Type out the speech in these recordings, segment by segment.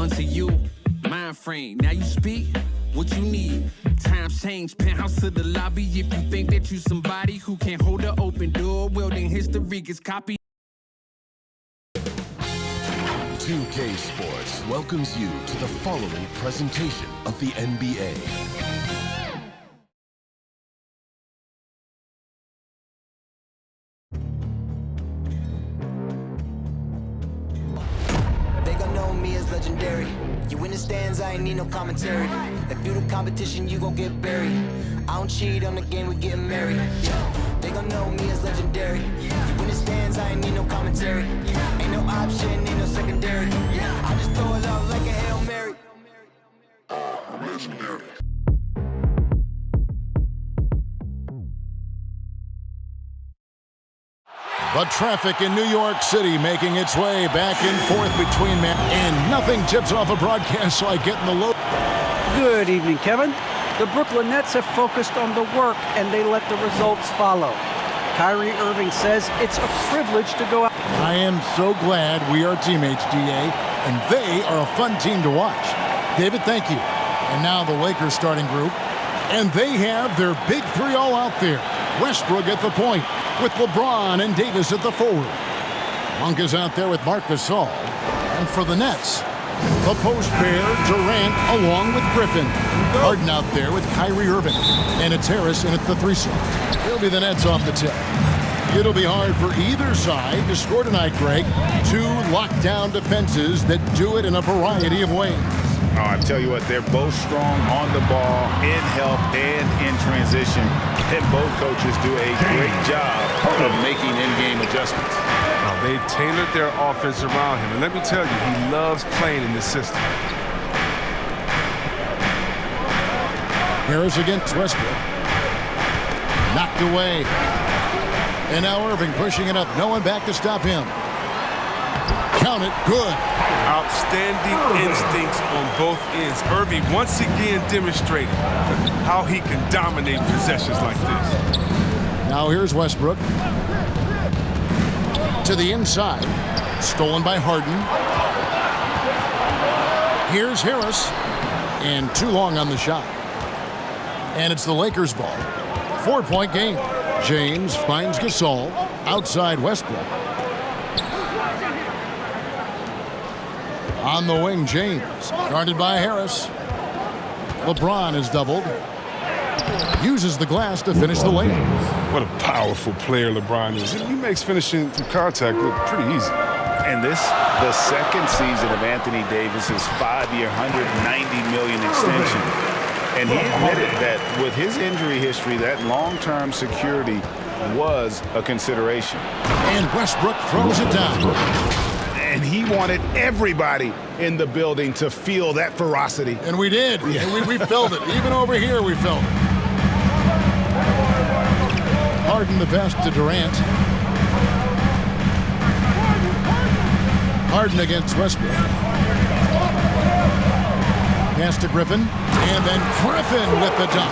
unto you. Mind frame, now you speak what you need. Times change, penthouse to the lobby. If you think that you somebody who can't hold an open door, well then history gets copied. 2K Sports welcomes you to the following presentation of the NBA. They gon' know me as legendary. You in the stands, I ain't need no commentary. If you the competition, you gon' get buried. I don't cheat on the game, we getting married. Yeah. They gon' know me as legendary. You in the stands, I ain't need no commentary. Ain't no option, ain't no secondary. I just throw it up like a Hail Mary. Legendary. But traffic in New York City making its way back and forth between men, and nothing tips off a broadcast like getting the low. Good evening, Kevin. The Brooklyn Nets have focused on the work and they let the results follow. Kyrie Irving says it's a privilege to go out. I am so glad we are teammates, DA, and they are a fun team to watch. David, thank you. And now the Lakers starting group, and they have their big three all out there. Westbrook at the point, with LeBron and Davis at the forward. Monk is out there with Marc Gasol. And for the Nets, the post pair, Durant along with Griffin. Harden out there with Kyrie Irving. And it's Harris in at the threesome. It'll be the Nets off the tip. It'll be hard for either side to score tonight, Greg. Two lockdown defenses that do it in a variety of ways. Oh, I tell you what, they're both strong on the ball, in help, and in transition. And both coaches do a great job of making in-game adjustments. They've tailored their offense around him. And let me tell you, he loves playing in this system. Harris against Westbrook. Knocked away. And now Irving pushing it up. No one back to stop him. Count it. Good. Outstanding instincts on both ends. Irving once again demonstrated how he can dominate possessions like this. Now here's Westbrook. To the inside. Stolen by Harden. Here's Harris. And too long on the shot. And it's the Lakers ball. 4-point game. James finds Gasol. Outside Westbrook. On the wing, James. Guarded by Harris. LeBron is doubled. Uses the glass to finish the layup. What a powerful player LeBron is. He makes finishing through contact look pretty easy. And this, the second season of Anthony Davis's 5-year, $190 million extension. And he admitted that with his injury history, that long-term security was a consideration. And Westbrook throws it down. And he wanted everybody in the building to feel that ferocity. And we did. Yeah. We felt it. Even over here, we felt it. Harden the pass to Durant. Harden against Westbrook. Pass to Griffin. And then Griffin with the dunk.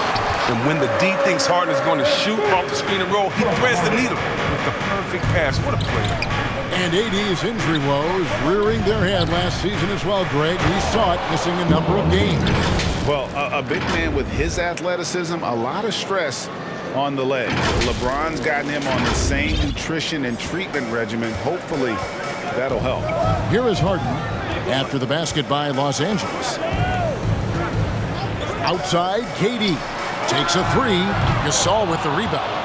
And when the D thinks Harden is going to shoot off the screen and roll, he threads the needle with the perfect pass. What a play. And AD's injury woes rearing their head last season as well, Greg. We saw it missing a number of games. Well, a big man with his athleticism, a lot of stress on the legs. LeBron's gotten him on the same nutrition and treatment regimen. Hopefully, that'll help. Here is Harden after the basket by Los Angeles. Outside, KD takes a three. Gasol with the rebound.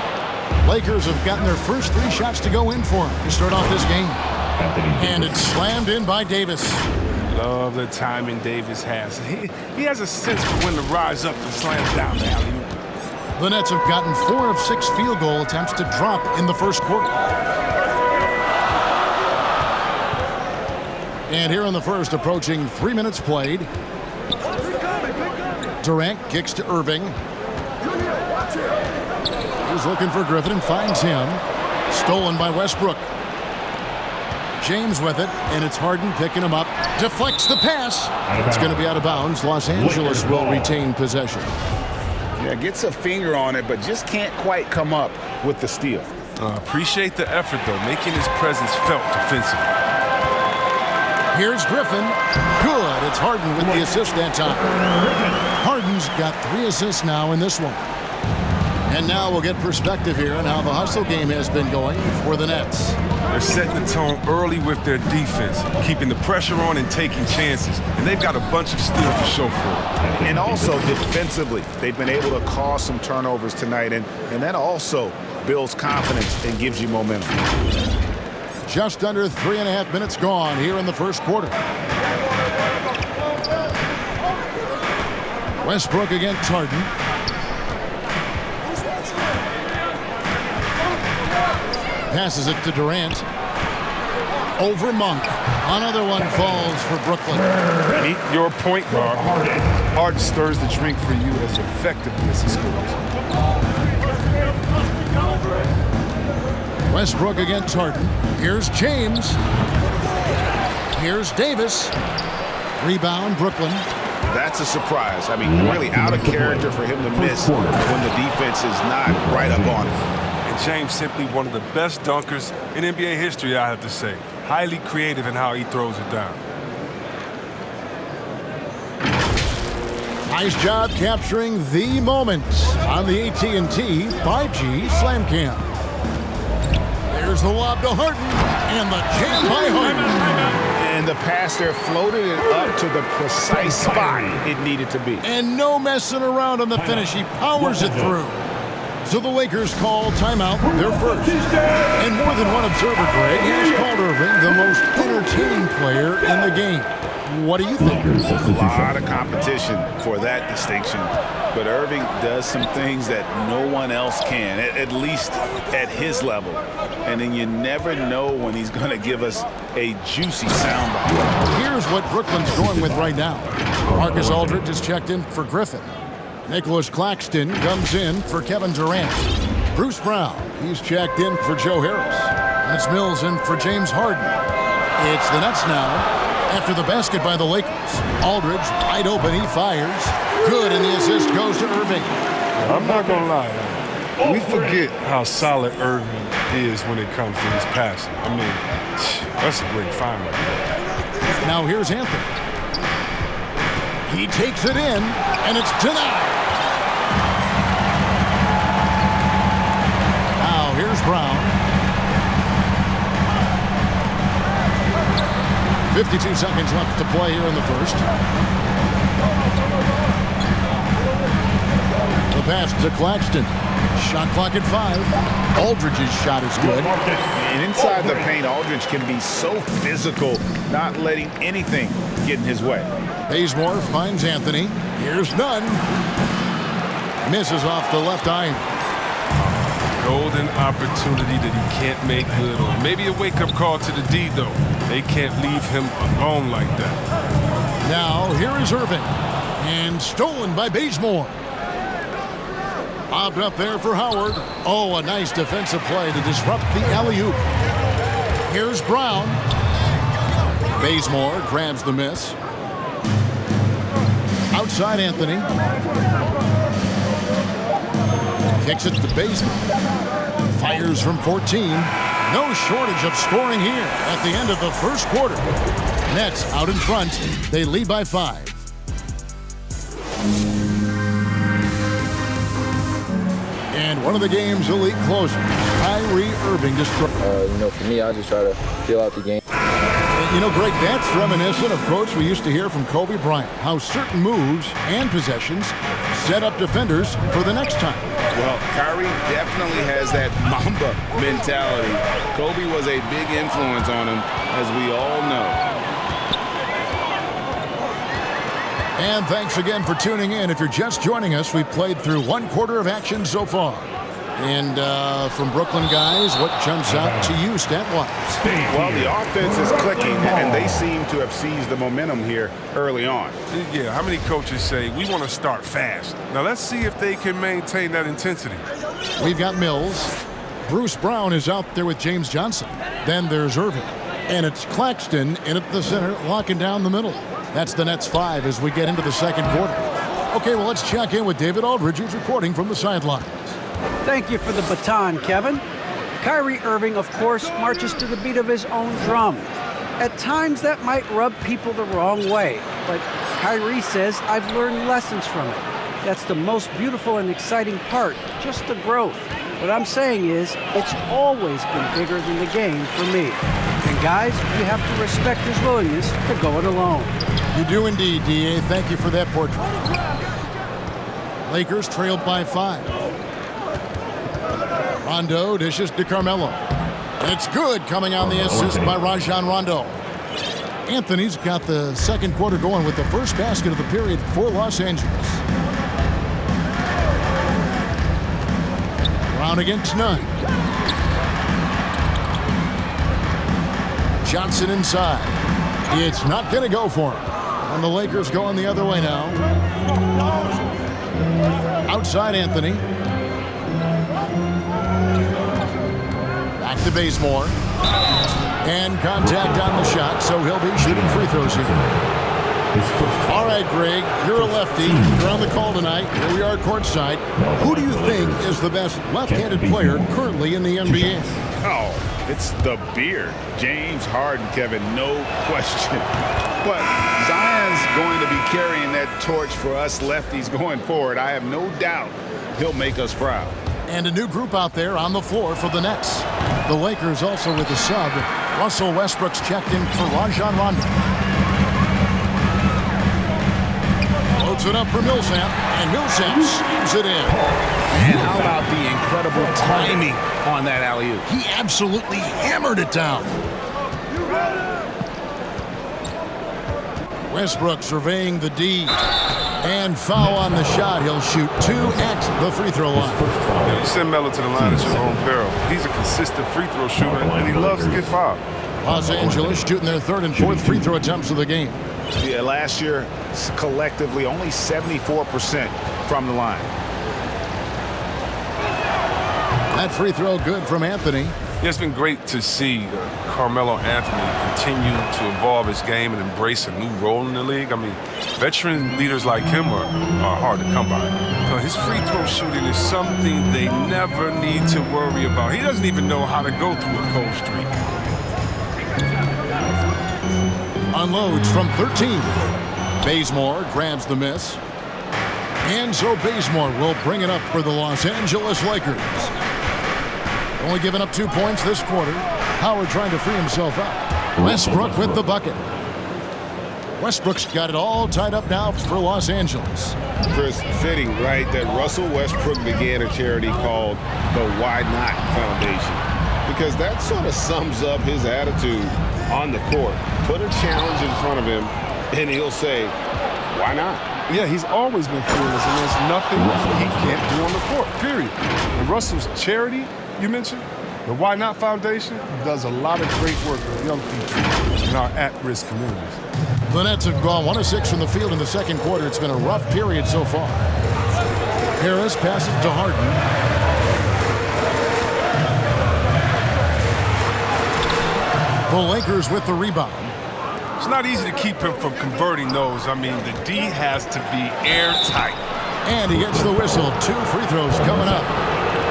Lakers have gotten their first 3 shots to go in for him to start off this game. And it's slammed in by Davis. Love the timing Davis has. He has a sense for when to rise up and slam down the alley. The Nets have gotten 4 of 6 field goal attempts to drop in the first quarter. And here in the first, approaching 3 minutes played. Durant kicks to Irving. He's looking for Griffin and finds him. Stolen by Westbrook. James with it, and it's Harden picking him up. Deflects the pass. It's going to be out of bounds. Los Angeles will retain possession. Yeah, gets a finger on it, but just can't quite come up with the steal. Appreciate the effort, though, making his presence felt defensively. Here's Griffin. Good. It's Harden with the assist that time. Harden's got 3 assists now in this one. And now we'll get perspective here on how the hustle game has been going for the Nets. They're setting the tone early with their defense, keeping the pressure on and taking chances. And they've got a bunch of steals to show for it. And also defensively, they've been able to cause some turnovers tonight. And that also builds confidence and gives you momentum. Just under 3.5 minutes gone here in the first quarter. Westbrook against Harden. Passes it to Durant. Over Monk. Another one falls for Brooklyn. Your point guard. Harden stirs the drink for you as effectively as he scores. Westbrook against Harden. Here's James. Here's Davis. Rebound, Brooklyn. That's a surprise. I mean, really out of character for him to miss when the defense is not right up on him. James simply one of the best dunkers in NBA history, I have to say. Highly creative in how he throws it down. Nice job capturing the moment on the AT&T 5G Slam Cam. There's the lob to Harden, and the jam by Harden. And the pass there floated it up to the precise spot it needed to be. And no messing around on the finish. He powers it through. So the Lakers call timeout, their first. And more than one observer, Greg, has called Irving the most entertaining player in the game. What do you think? A lot of competition for that distinction. But Irving does some things that no one else can, at least at his level. And then you never know when he's going to give us a juicy soundbite. Here's what Brooklyn's going with right now. Marcus Aldridge has checked in for Griffin. Nicholas Claxton comes in for Kevin Durant. Bruce Brown, he's checked in for Joe Harris. And it's Mills in for James Harden. It's the Nets now after the basket by the Lakers. Aldridge wide open, he fires. Good, and the assist goes to Irving. I'm not going to lie. We forget how solid Irving is when it comes to his passing. I mean, that's a great find right there. Now here's Anthony. He takes it in, and it's denied. Now here's Brown. 52 seconds left to play here in the first. The pass to Claxton. Shot clock at 5. Aldridge's shot is good. And inside the paint, Aldridge can be so physical, not letting anything get in his way. Bazemore finds Anthony. Here's Nunn. Misses off the left iron. Golden opportunity that he can't make good on. Maybe a wake-up call to the D, though. They can't leave him alone like that. Now, here is Irving. And stolen by Bazemore. Bobbed up there for Howard. Oh, a nice defensive play to disrupt the alley-oop. Here's Brown. Bazemore grabs the miss. Outside Anthony. Kicks it to Bazemore. Fires from 14. No shortage of scoring here at the end of the first quarter. Nets out in front. They lead by 5. And one of the game's elite closers, Kyrie Irving, destroyed. For me, I just try to feel out the game. You know, Greg, that's reminiscent of quotes we used to hear from Kobe Bryant, how certain moves and possessions set up defenders for the next time. Well, Kyrie definitely has that Mamba mentality. Kobe was a big influence on him, as we all know. And thanks again for tuning in. If you're just joining us, we've played through 1 quarter of action so far. And from Brooklyn guys, what jumps out to you stat-wise? Well, the offense is clicking, and they seem to have seized the momentum here early on. Yeah, how many coaches say, we want to start fast? Now, let's see if they can maintain that intensity. We've got Mills. Bruce Brown is out there with James Johnson. Then there's Irving. And it's Claxton in at the center, locking down the middle. That's the Nets 5 as we get into the second quarter. Okay, well, let's check in with David Aldridge, who's reporting from the sidelines. Thank you for the baton, Kevin. Kyrie Irving, of course, marches to the beat of his own drum. At times, that might rub people the wrong way, but Kyrie says, I've learned lessons from it. That's the most beautiful and exciting part, just the growth. What I'm saying is, it's always been bigger than the game for me. And guys, you have to respect his willingness to go it alone. You do indeed, D.A. Thank you for that portrait. Lakers trailed by 5. Rondo dishes to Carmelo. It's good, coming on the assist by Rajon Rondo. Anthony's got the second quarter going with the first basket of the period for Los Angeles. Brown against none. Johnson inside. It's not going to go for him. And the Lakers going the other way now. Outside Anthony. Back to Bazemore. And contact on the shot, so he'll be shooting free throws here. All right, Greg, you're a lefty. You're on the call tonight. Here we are courtside. Who do you think is the best left-handed player currently in the NBA? Oh, it's the beard. James Harden, Kevin, no question. But Zion's going to be carrying that torch for us lefties going forward. I have no doubt he'll make us proud. And a new group out there on the floor for the Nets. The Lakers also with a sub. Russell Westbrook's checked in for Rajon Rondo. Loads it up for Millsap, and Millsap slams it in. And how about the incredible timing on that alley-oop? He absolutely hammered it down. Westbrook surveying the D. And foul on the shot. He'll shoot 2 at the free throw line. You send Melo to the line at your own peril. He's a consistent free throw shooter, and he loves to get fouled. Los Angeles shooting their 3rd and 4th free throw attempts of the game. Yeah, last year, collectively, only 74% from the line. That free throw good from Anthony. Yeah, it's been great to see Carmelo Anthony continue to evolve his game and embrace a new role in the league. I mean, veteran leaders like him are hard to come by. So his free throw shooting is something they never need to worry about. He doesn't even know how to go through a cold streak. Unloads from 13. Bazemore grabs the miss. And so Bazemore will bring it up for the Los Angeles Lakers. Only giving up 2 points this quarter. Howard trying to free himself up. Westbrook with the bucket. Westbrook's got it all tied up now for Los Angeles. Chris, fitting, right, that Russell Westbrook began a charity called the Why Not Foundation. Because that sort of sums up his attitude on the court. Put a challenge in front of him, and he'll say, why not? Yeah, he's always been fearless, and there's nothing he can't do on the court, period. And Russell's charity, you mentioned, the Why Not Foundation, does a lot of great work with young people in our at-risk communities. The Nets have gone 1 of 6 from the field in the second quarter. It's been a rough period so far. Harris passes to Harden. The Lakers with the rebound. It's not easy to keep him from converting those. I mean, the D has to be airtight. And he gets the whistle. 2 free throws coming up.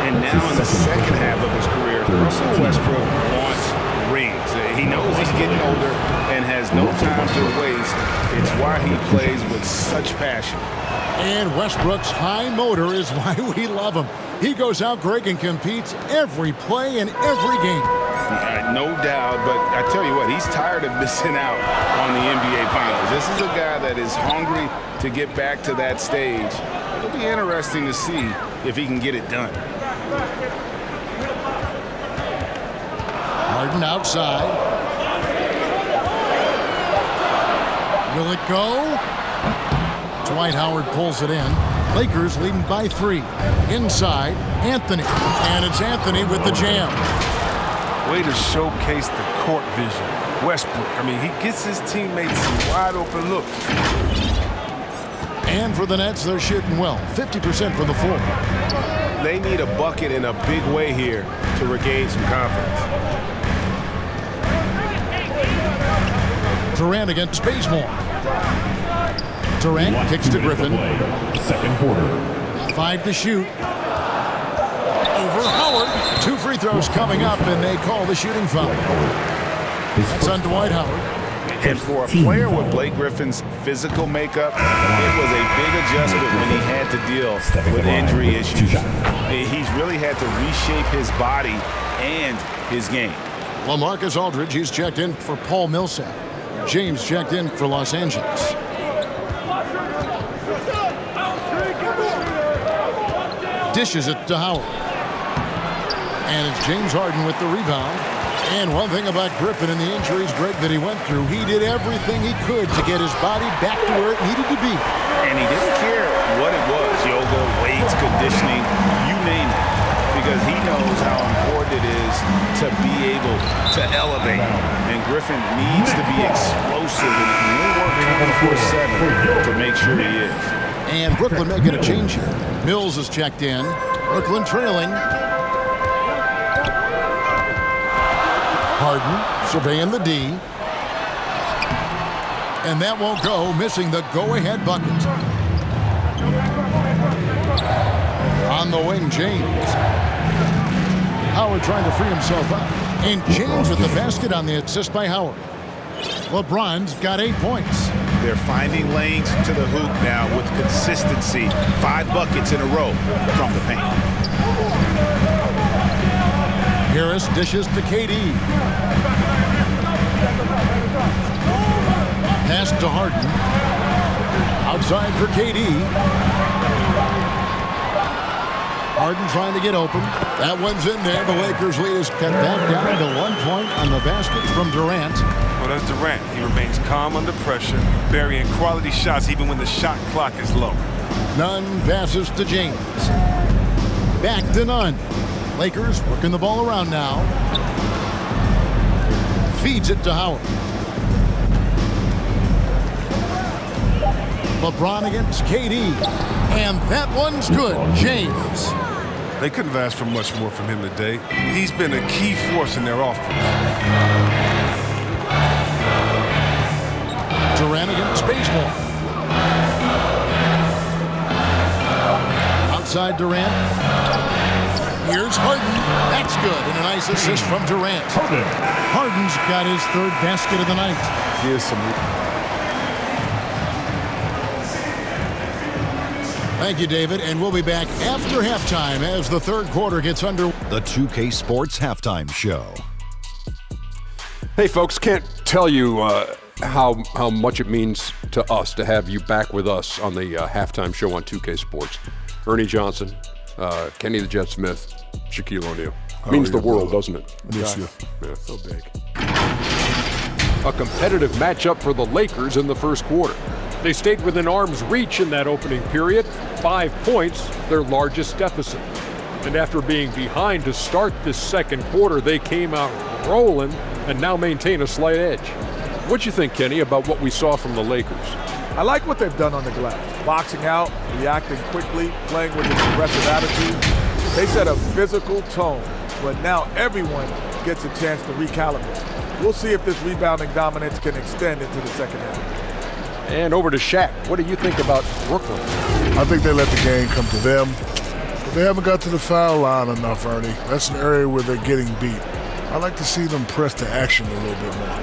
And now in the second half of his career, Russell Westbrook wants rings. He knows he's getting older and has no time to waste. It's why he plays with such passion. And Westbrook's high motor is why we love him. He goes out, Greg, and competes every play in every game. No doubt, but I tell you what, he's tired of missing out on the NBA Finals. This is a guy that is hungry to get back to that stage. It'll be interesting to see if he can get it done. Harden outside. Will it go? Dwight Howard pulls it in. Lakers leading by 3. Inside, Anthony. And it's Anthony with the jam. Way to showcase the court vision. Westbrook, I mean, he gets his teammates some wide open looks. And for the Nets, they're shooting well. 50% from the floor. They need a bucket in a big way here to regain some confidence. Durant against Bazemore. Durant kicks to Griffin. Second quarter. 5 to shoot. Over Howard. 2 free throws coming up, and they call the shooting foul. That's on Dwight Howard. And for a player with Blake Griffin's physical makeup, it was a big adjustment when he had to deal with injury issues. He's really had to reshape his body and his game. LaMarcus Aldridge, he's checked in for Paul Millsap. James checked in for Los Angeles. Dishes it to Howard. And it's James Harden with the rebound. And one thing about Griffin and the injuries, Greg, that he went through, he did everything he could to get his body back to where it needed to be. And he didn't care what it was, yoga, weights, conditioning, you name it, because he knows how important it is to be able to elevate. And Griffin needs to be explosive and will work 24/7 to make sure he is. And Brooklyn making a change here. Mills is checked in. Brooklyn trailing. Harden surveying the D. And that won't go, missing the go-ahead bucket. On the wing, James. Howard trying to free himself up. And James with the basket on the assist by Howard. LeBron's got 8 points. They're finding lanes to the hoop now with consistency. 5 buckets in a row from the paint. Harris dishes to KD. Pass to Harden. Outside for KD. Harden trying to get open. That one's in there. The Lakers lead is cut back down to 1 point on the basket from Durant. Well, that's Durant. He remains calm under pressure, burying quality shots even when the shot clock is low. Nunn passes to James. Back to Nunn. Lakers working the ball around now. Feeds it to Howard. LeBron against KD. And that one's good. James. They couldn't have asked for much more from him today. He's been a key force in their offense. Durant against Bazemore. Outside Durant. Here's Harden. That's good. And a nice assist from Durant. Harden's got his 3rd basket of the night. Here's some. Thank you, David. And we'll be back after halftime as the 3rd quarter gets under. The 2K Sports Halftime Show. Hey, folks, can't tell you how much it means to us to have you back with us on the halftime show on 2K Sports. Ernie Johnson, Kenny the Jet Smith, Shaquille O'Neal. Means the world, doesn't it? Yes, you. Yeah. So big. A competitive matchup for the Lakers in the first quarter. They stayed within arm's reach in that opening period. 5 points, their largest deficit. And after being behind to start this second quarter, they came out rolling and now maintain a slight edge. What'd you think, Kenny, about what we saw from the Lakers? I like what they've done on the glass. Boxing out, reacting quickly, playing with an aggressive attitude. They set a physical tone, but now everyone gets a chance to recalibrate. We'll see if this rebounding dominance can extend into the second half. And over to Shaq. What do you think about Brooklyn? I think they let the game come to them. But they haven't got to the foul line enough, Ernie. That's an area where they're getting beat. I like to see them press to action a little bit more.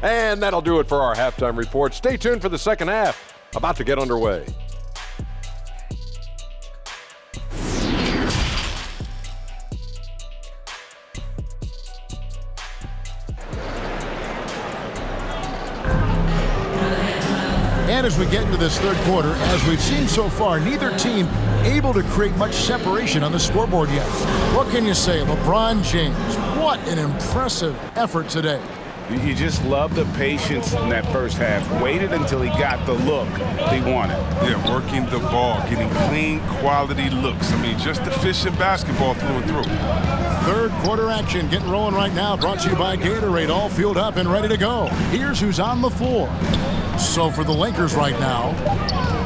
And that'll do it for our halftime report. Stay tuned for the second half. About to get underway. And as we get into this 3rd quarter, as we've seen so far, neither team able to create much separation on the scoreboard yet. What can you say? LeBron James, what an impressive effort today. You just love the patience in that first half. Waited until he got the look he wanted. Yeah, working the ball, getting clean, quality looks. I mean, just efficient basketball through and through. 3rd quarter action getting rolling right now. Brought to you by Gatorade, all fueled up and ready to go. Here's who's on the floor. So for the Lakers right now,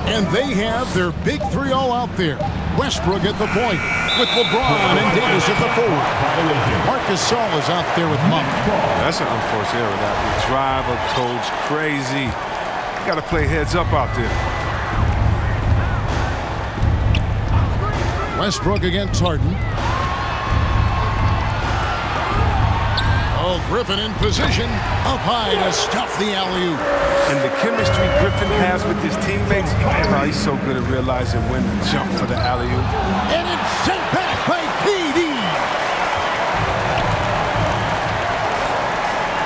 and they have their big 3 all out there. Westbrook at the point with LeBron and Davis at the forward. Marc Gasol is out there with Monk. That's an unforced error. That will drive a coach crazy. You got to play heads up out there. Westbrook against Harden. Oh, Griffin in position, up high to stuff the alley-oop. And the chemistry Griffin has with his teammates, he's so good at realizing when to jump for the alley-oop. And it's sent back by PD.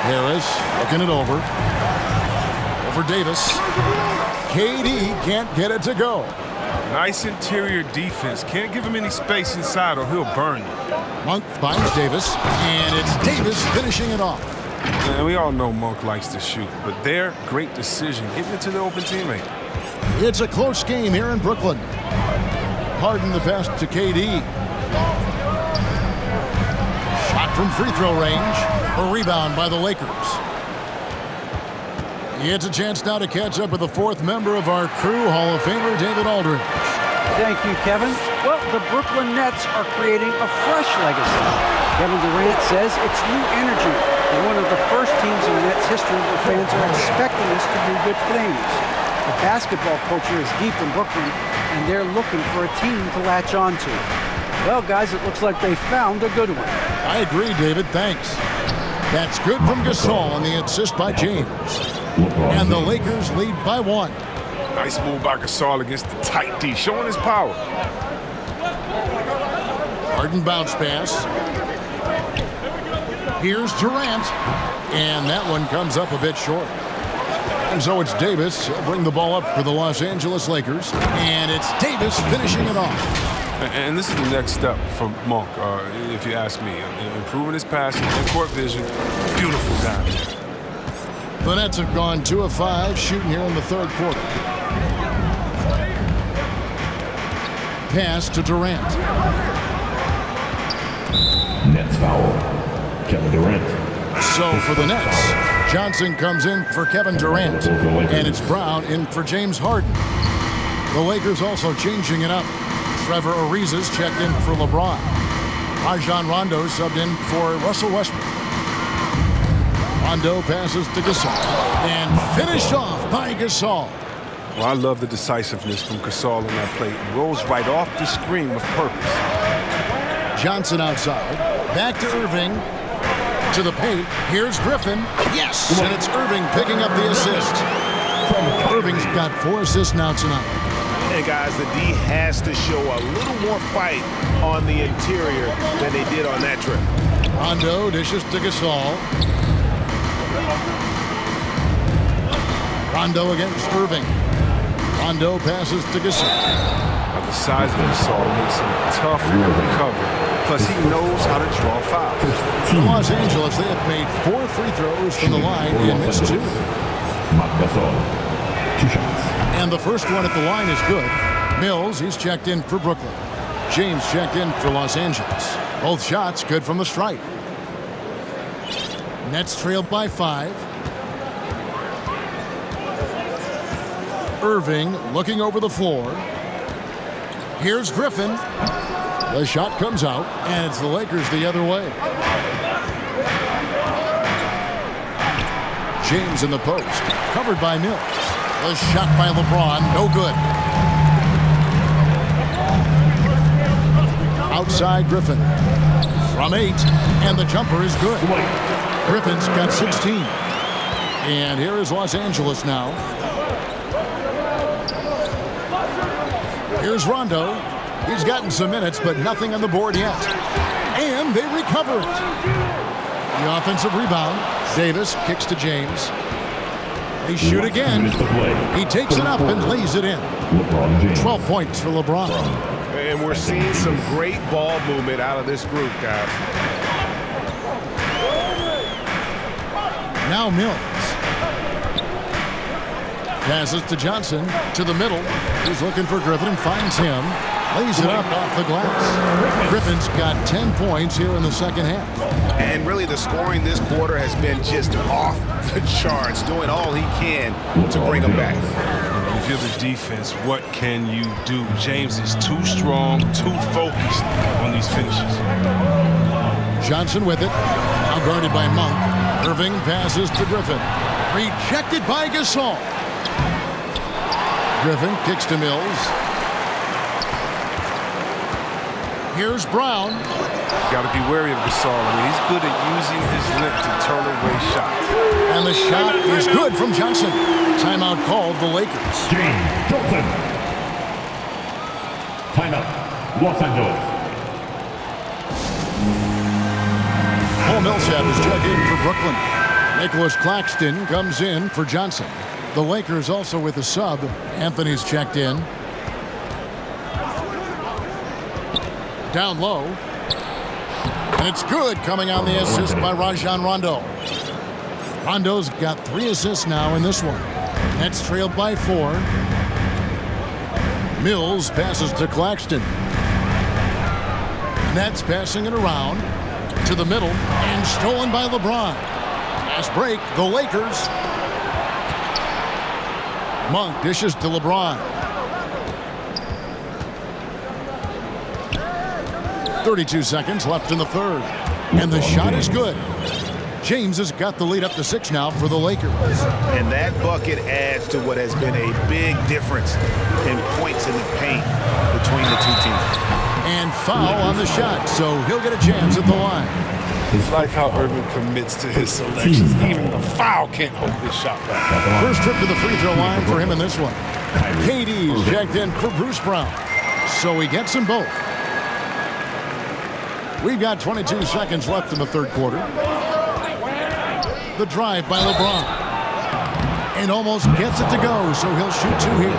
Harris looking it over Davis. KD can't get it to go. Nice interior defense. Can't give him any space inside or he'll burn you. Monk finds Davis, and it's Davis finishing it off. And we all know Monk likes to shoot, but their great decision, giving it to the open teammate. It's a close game here in Brooklyn. Harden the pass to KD. Shot from free throw range. A rebound by the Lakers. He gets a chance now to catch up with the fourth member of our crew, Hall of Famer David Aldridge. Thank you, Kevin. Well, the Brooklyn Nets are creating a fresh legacy. Kevin Durant says it's new energy. We're one of the first teams in the Nets history where fans are expecting us to do good things. The basketball culture is deep in Brooklyn, and they're looking for a team to latch on to. Well, guys, it looks like they found a good one. I agree, David. Thanks. That's good from Gasol on the assist by James. And the Lakers lead by 1. Nice move by Gasol against the tight D, showing his power. Harden bounce pass. Here's Durant. And that one comes up a bit short. And so it's Davis. He'll bring the ball up for the Los Angeles Lakers. And it's Davis finishing it off. And this is the next step for Monk, if you ask me. Improving his passing and court vision. Beautiful down there. The Nets have gone 2 of 5 shooting here in the third quarter. Pass to Durant. Nets foul. Kevin Durant. So for the Nets, Johnson comes in for Kevin Durant, and it's Brown in for James Harden. The Lakers also changing it up. Trevor Ariza's checked in for LeBron. Rajon Rondo subbed in for Russell Westbrook. Rondo passes to Gasol, and finished off by Gasol. Well, I love the decisiveness from Gasol on that play. Rolls right off the screen with purpose. Johnson outside, back to Irving, to the paint. Here's Griffin. Yes, and it's Irving picking up the assist. Irving's got 4 assists now tonight. And guys, the D has to show a little more fight on the interior than they did on that trip. Rondo dishes to Gasol. Rondo against Irving. Rondo passes to Gasol. Now the size of Gasol makes him tough to recover. Plus, he knows how to draw fouls. In Los Angeles, they have made 4 free throws from the line and missed 2. Gasol. 2 shots. And the first one at the line is good. Mills, he's checked in for Brooklyn. James checked in for Los Angeles. Both shots good from the stripe. Nets trailed by 5. Irving looking over the floor. Here's Griffin. The shot comes out, and it's the Lakers the other way. James in the post, covered by Mills. The shot by LeBron, no good. Outside Griffin. From 8, and the jumper is good. Griffin's got 16. And here is Los Angeles now. Here's Rondo. He's gotten some minutes, but nothing on the board yet. And they recover it. The offensive rebound. Davis kicks to James. They shoot again. He takes it up and lays it in. 12 points for LeBron. And we're seeing some great ball movement out of this group, guys. Now Mills. Passes to Johnson, to the middle. He's looking for Griffin and finds him. Lays it up off the glass. Griffin's got 10 points here in the second half. And really the scoring this quarter has been just off the charts, doing all he can to bring them back. If you're the defense, what can you do? James is too strong, too focused on these finishes. Johnson with it. Now guarded by Monk. Irving passes to Griffin. Rejected by Gasol. Griffin kicks to Mills. Here's Brown. Got to be wary of Gasol. I mean, he's good at using his length to turn away shots. And the shot is good from Johnson. Timeout called the Lakers. James Johnson. Timeout, Los Angeles. Paul Millsap is checked in for Brooklyn. Nicholas Claxton comes in for Johnson. The Lakers also with a sub. Anthony's checked in. Down low. And it's good, coming on the assist by Rajon Rondo. Rondo's got 3 assists now in this one. Nets trailed by 4. Mills passes to Claxton. Nets passing it around to the middle and stolen by LeBron. Pass break, the Lakers. Monk dishes to LeBron. 32 seconds left in the third. And the shot is good. James has got the lead up to 6 now for the Lakers. And that bucket adds to what has been a big difference in points in the paint between the two teams. And foul on the shot, so he'll get a chance at the line. It's like how Irving commits to his selections. Even the foul can't hold his shot back. First trip to the free throw line for him in this one. KD's checked in for Bruce Brown, so he gets them both. We've got 22 seconds left in the third quarter. The drive by LeBron. And almost gets it to go, so he'll shoot 2 here.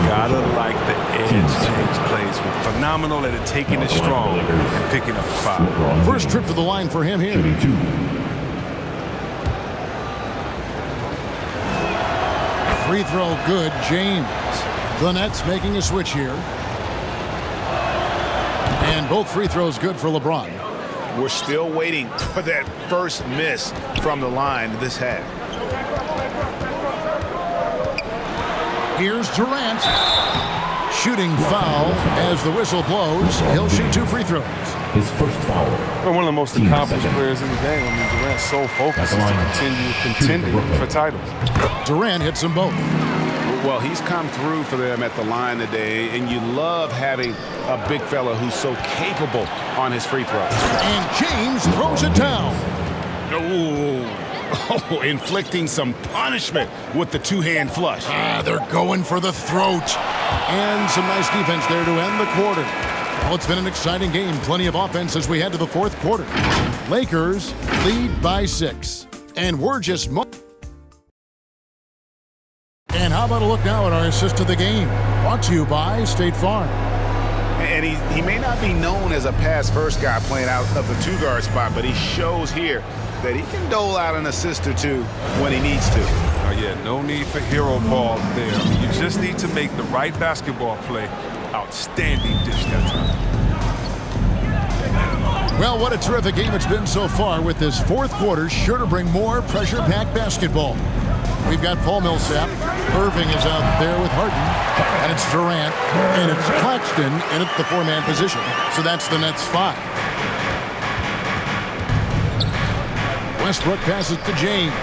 Gotta like the edge James plays with. Phenomenal at it, taking it strong and picking up the foul. First trip to the line for him here. Free throw good, James. The Nets making a switch here. And both free throws good for LeBron. We're still waiting for that first miss from the line this half. Here's Durant. Shooting foul as the whistle blows. He'll shoot 2 free throws. His first foul. Well, one of the most accomplished players in the game. I mean, Durant's so focused to continue contending for titles. Durant hits them both. Well, he's come through for them at the line today, and you love having a big fella who's so capable on his free throws. And James throws it down. Oh, inflicting some punishment with the 2-hand flush. They're going for the throat. And some nice defense there to end the quarter. Well, it's been an exciting game. Plenty of offense as we head to the fourth quarter. Lakers lead by 6. And we're just... And how about a look now at our assist of the game? Brought to you by State Farm. And he may not be known as a pass-first guy playing out of the 2-guard spot, but he shows here that he can dole out an assist or 2 when he needs to. Oh, yeah, no need for hero ball there. You just need to make the right basketball play. Outstanding dish that time. Well, what a terrific game it's been so far, with this fourth quarter sure to bring more pressure-packed basketball. We've got Paul Millsap. Irving is out there with Harden. And it's Durant. And it's Claxton in at the 4-man position. So that's the Nets 5. Westbrook passes to James.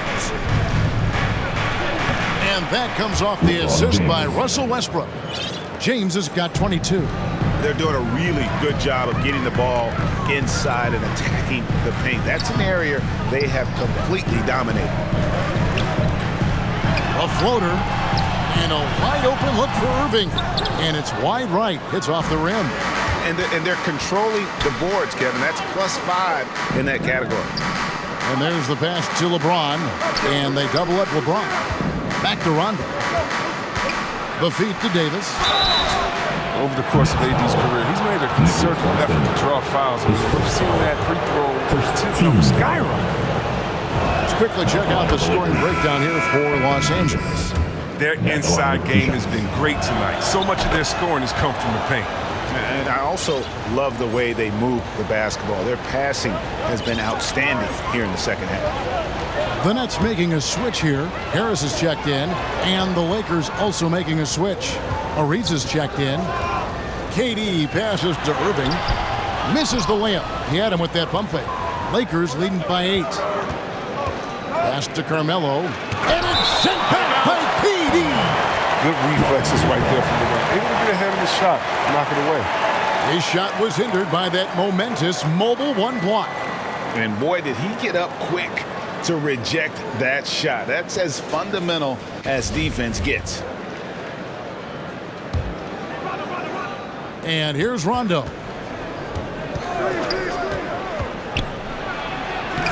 And that comes off the assist by Russell Westbrook. James has got 22. They're doing a really good job of getting the ball inside and attacking the paint. That's an area they have completely dominated. A floater, and a wide open look for Irving. And it's wide right, hits off the rim. And they're controlling the boards, Kevin. That's +5 in that category. And there's the pass to LeBron, and they double up LeBron. Back to Rondo. The feed to Davis. Over the course of AD's career, he's made a concerted effort to draw fouls. We've seen that free throw number skyrocket. Let's quickly check out the scoring breakdown here for Los Angeles. Their inside game has been great tonight. So much of their scoring has come from the paint. And I also love the way they move the basketball. Their passing has been outstanding here in the second half. The Nets making a switch here. Harris is checked in, and the Lakers also making a switch. Ariza's checked in. KD passes to Irving. Misses the layup. He had him with that pump fake. Lakers leading by 8. Pass to Carmelo. And it's sent back by KD. Good reflexes right there from the right. Able to get ahead of the shot, knock it away. His shot was hindered by that momentous mobile one block. And boy, did he get up quick to reject that shot. That's as fundamental as defense gets. And here's Rondo.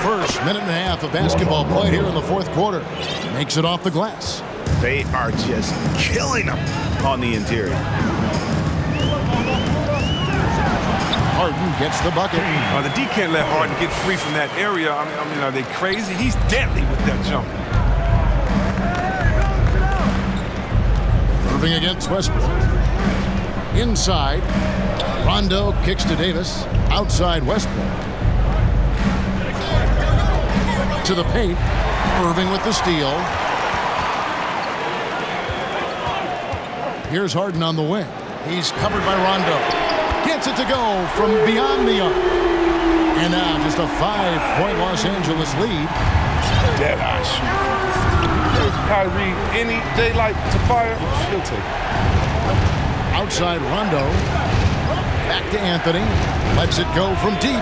First minute and a half of basketball played here in the fourth quarter. Makes it off the glass. They are just killing them on the interior. Harden gets the bucket. The D can't let Harden get free from that area. I mean, are they crazy? He's deadly with that jump. Moving against Westbrook. Inside, Rondo kicks to Davis. Outside Westbrook. To the paint. Irving with the steal. Here's Harden on the wing. He's covered by Rondo. Gets it to go from beyond the arc. And now just a 5-point Los Angeles lead. Dead eye shoot. There's Kyrie any daylight to fire. She'll take it. Outside Rondo. Back to Anthony. Lets it go from deep.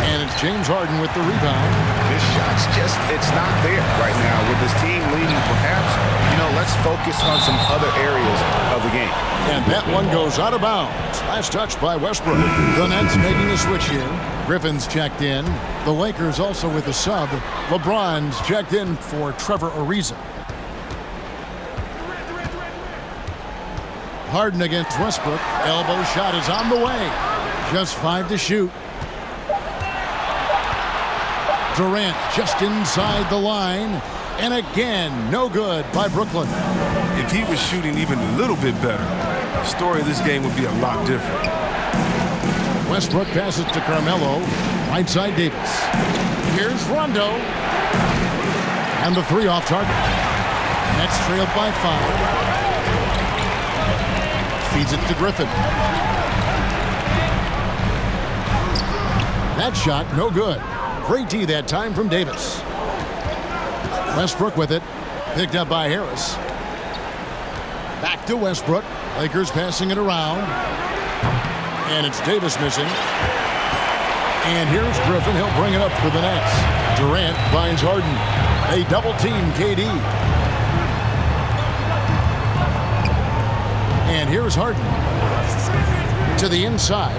And it's James Harden with the rebound. His shot's just, it's not there right now. With his team leading, perhaps, let's focus on some other areas of the game. And that one goes out of bounds. Last touch by Westbrook. The Nets making a switch here. Griffin's checked in. The Lakers also with a sub. LeBron's checked in for Trevor Ariza. Harden against Westbrook. Elbow shot is on the way. Just 5 to shoot. Durant just inside the line. And again, no good by Brooklyn. If he was shooting even a little bit better, the story of this game would be a lot different. Westbrook passes to Carmelo. Right side Davis. Here's Rondo. And the 3 off target. Nets trailed by 5. Feeds it to Griffin. That shot, no good. Great D that time from Davis. Westbrook with it. Picked up by Harris. Back to Westbrook. Lakers passing it around. And it's Davis missing. And here's Griffin. He'll bring it up for the Nets. Durant finds Harden. They double team KD. And here's Harden. To the inside.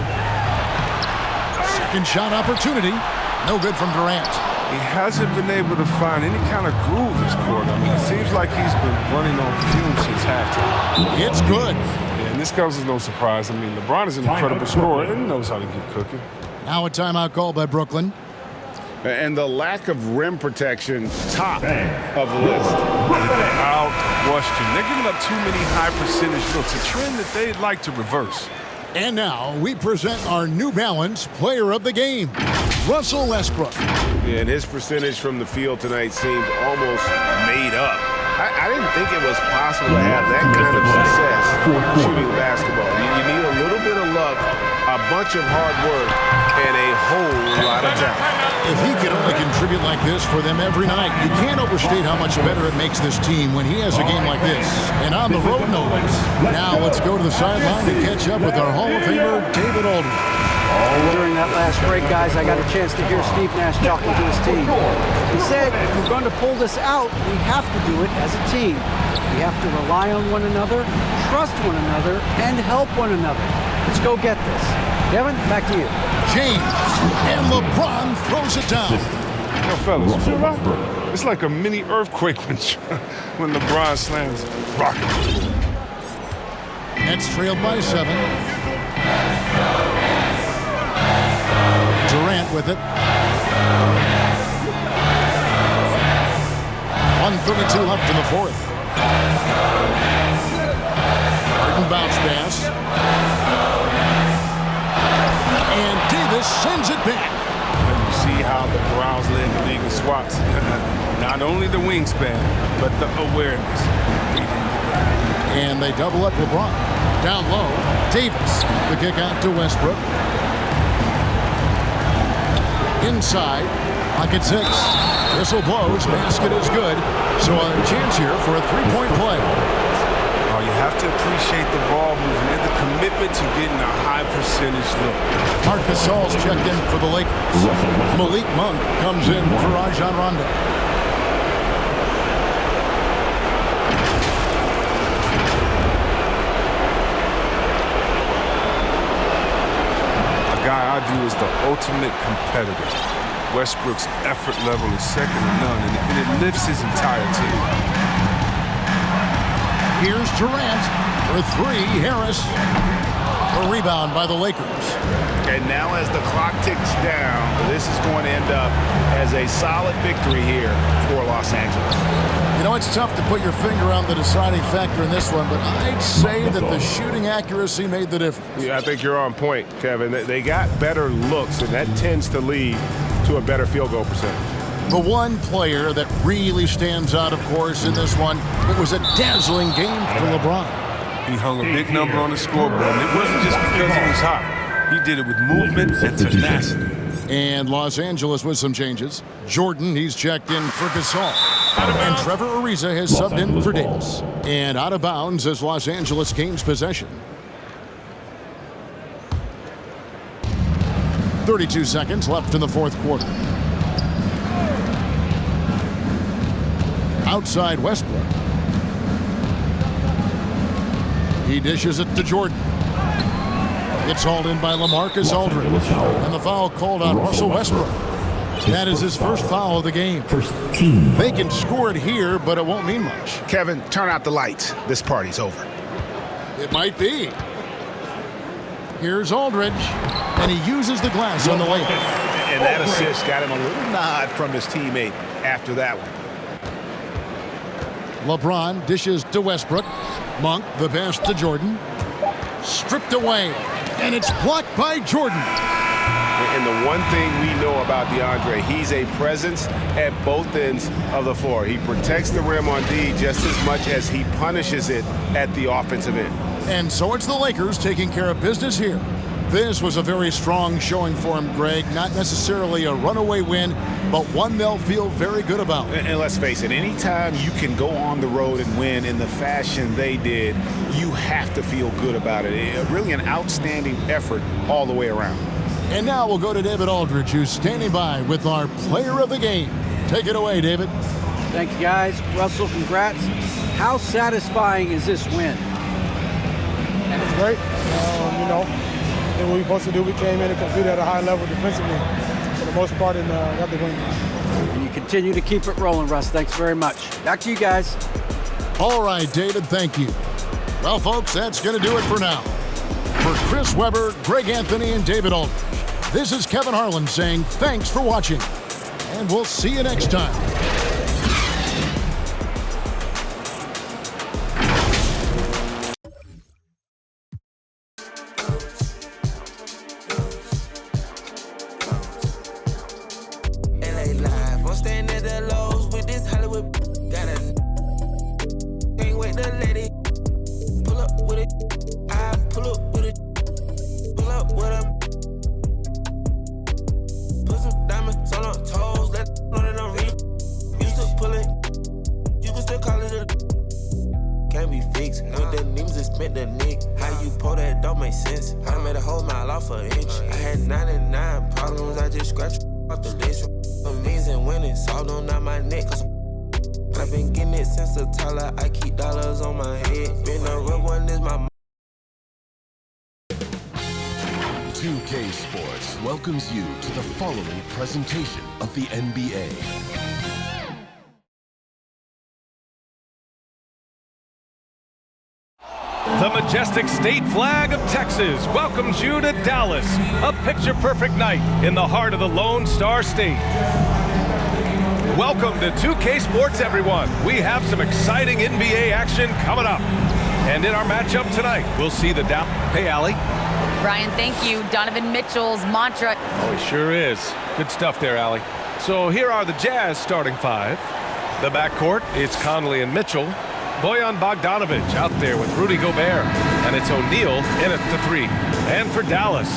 Second shot opportunity. No good from Durant. He hasn't been able to find any kind of groove this quarter. I mean, it seems like he's been running on fumes since halftime. It's good. Yeah, and this comes as no surprise. I mean, LeBron is an incredible scorer and he knows how to get cooking. Now a timeout call by Brooklyn. And the lack of rim protection, top of the list. Without question. They're giving up too many high percentage looks, a trend that they'd like to reverse. And now we present our New Balance Player of the Game, Russell Westbrook. Yeah, and his percentage from the field tonight seemed almost made up. I didn't think it was possible to have that kind of success shooting the basketball. You need a little bit of luck, a bunch of hard work, and a whole lot of talent. If he could only contribute like this for them every night, you can't overstate how much better it makes this team when he has a game like this. And on the road, no less. Now let's go to the sideline to catch up with our Hall of Famer, David Aldridge. During that last break, guys, I got a chance to hear Steve Nash talking to his team. He said, if we're going to pull this out, we have to do it as a team. We have to rely on one another, trust one another, and help one another. Let's go get this. Kevin, back to you. James, and LeBron throws it down. Yo, fellas, you feel right? It's like a mini earthquake when LeBron slams rocket. Nets trailed by 7. Durant with it. 1:32 left in the fourth. Harden bounce pass. And Davis sends it back. And you see how the Browns led the league in swats. Not only the wingspan, but the awareness. And they double up LeBron. Down low, Davis. The kick out to Westbrook. Inside, pocket 6. Whistle blows, basket is good. So a chance here for a 3-point play. ball. You have to appreciate the ball movement and the commitment to getting a high percentage look. Marc Gasol's checked in for the Lakers. Malik Monk comes in for Rajon Rondo. A guy I view as the ultimate competitor. Westbrook's effort level is second to none, and it lifts his entire team. Here's Durant for three. Harris. A rebound by the Lakers. And now as the clock ticks down, this is going to end up as a solid victory here for Los Angeles. You know, it's tough to put your finger on the deciding factor in this one, but I'd say that the shooting accuracy made the difference. Yeah, I think you're on point, Kevin. They got better looks, and that tends to lead to a better field goal percentage. The one player that really stands out, of course, in this one, it was a dazzling game for LeBron. He hung a big number on the scoreboard, and it wasn't just because he was hot. He did it with movement and tenacity. And Los Angeles with some changes. Jordan, he's checked in for Gasol. And Trevor Ariza has subbed in for Davis. And out of bounds as Los Angeles gains possession. 32 seconds left in the fourth quarter. Outside Westbrook. He dishes it to Jordan. It's hauled in by LaMarcus Aldridge. And the foul called on Russell Westbrook. That is his first foul of the game. They can score it here, but it won't mean much. Kevin, turn out the lights. This party's over. It might be. Here's Aldridge, and he uses the glass on the layup. And that assist got him a little nod from his teammate after that one. LeBron dishes to Westbrook. Monk, the pass to Jordan. Stripped away, and it's blocked by Jordan. And the one thing we know about DeAndre, he's a presence at both ends of the floor. He protects the rim on D just as much as he punishes it at the offensive end. And so it's the Lakers taking care of business here. This was a very strong showing for him, Greg. Not necessarily a runaway win, but one they'll feel very good about. And let's face it, anytime you can go on the road and win in the fashion they did, you have to feel good about it. Really an outstanding effort all the way around. And now we'll go to David Aldridge, who's standing by with our player of the game. Take it away, David. Thank you, guys. Russell, congrats. How satisfying is this win? It's great. You know, did what we were supposed to do. We came in and competed at a high level defensively for the most part and got the win. And you continue to keep it rolling, Russ. Thanks very much. Back to you guys. All right, David, thank you. Well, folks, that's going to do it for now. For Chris Webber, Greg Anthony, and David Aldridge, this is Kevin Harlan saying thanks for watching, and we'll see you next time. Welcomes you to the following presentation of the NBA. The majestic state flag of Texas welcomes you to Dallas, a picture-perfect night in the heart of the Lone Star State. Welcome to 2K Sports, everyone. We have some exciting NBA action coming up. And in our matchup tonight, we'll see the Dallas. Hey, Allie. Ryan, thank you. Donovan Mitchell's mantra. Oh, he sure is. Good stuff there, Allie. So here are the Jazz starting five. The backcourt, it's Conley and Mitchell. Bojan Bogdanovic out there with Rudy Gobert. And it's O'Neal in at the three. And for Dallas,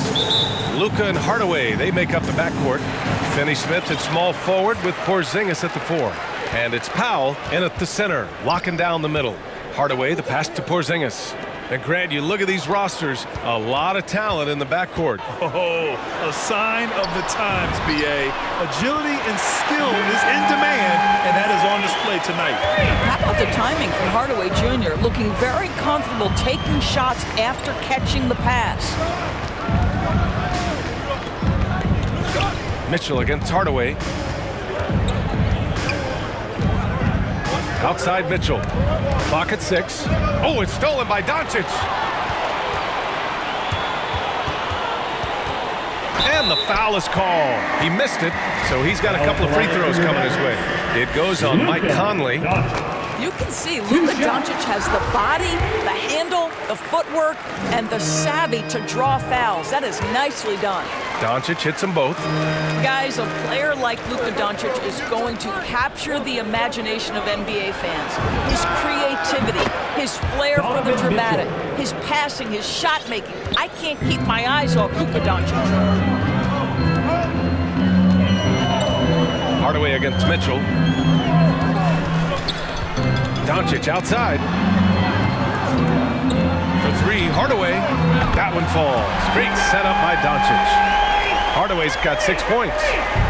Luka and Hardaway, they make up the backcourt. Finney-Smith at small forward with Porzingis at the four. And it's Powell in at the center, locking down the middle. Hardaway, the pass to Porzingis. And Grant, you look at these rosters, a lot of talent in the backcourt. Oh, a sign of the times, B.A. Agility and skill is in demand, and that is on display tonight. How about the timing from Hardaway Jr., looking very comfortable taking shots after catching the pass. Mitchell against Hardaway. Outside Mitchell. Clock at 6. Oh, it's stolen by Doncic. And the foul is called. He missed it, so he's got a couple of free throws coming his way. It goes on Mike Conley. You can see Luka Doncic has the body, the handle, the footwork, and the savvy to draw fouls. That is nicely done. Doncic hits them both. Guys, a player like Luka Doncic is going to capture the imagination of NBA fans. His creativity, his flair for the dramatic, his passing, his shot making. I can't keep my eyes off Luka Doncic. Hardaway against Mitchell. Doncic outside. For 3, Hardaway. That one falls. Great setup by Doncic. Hardaway's got 6 points,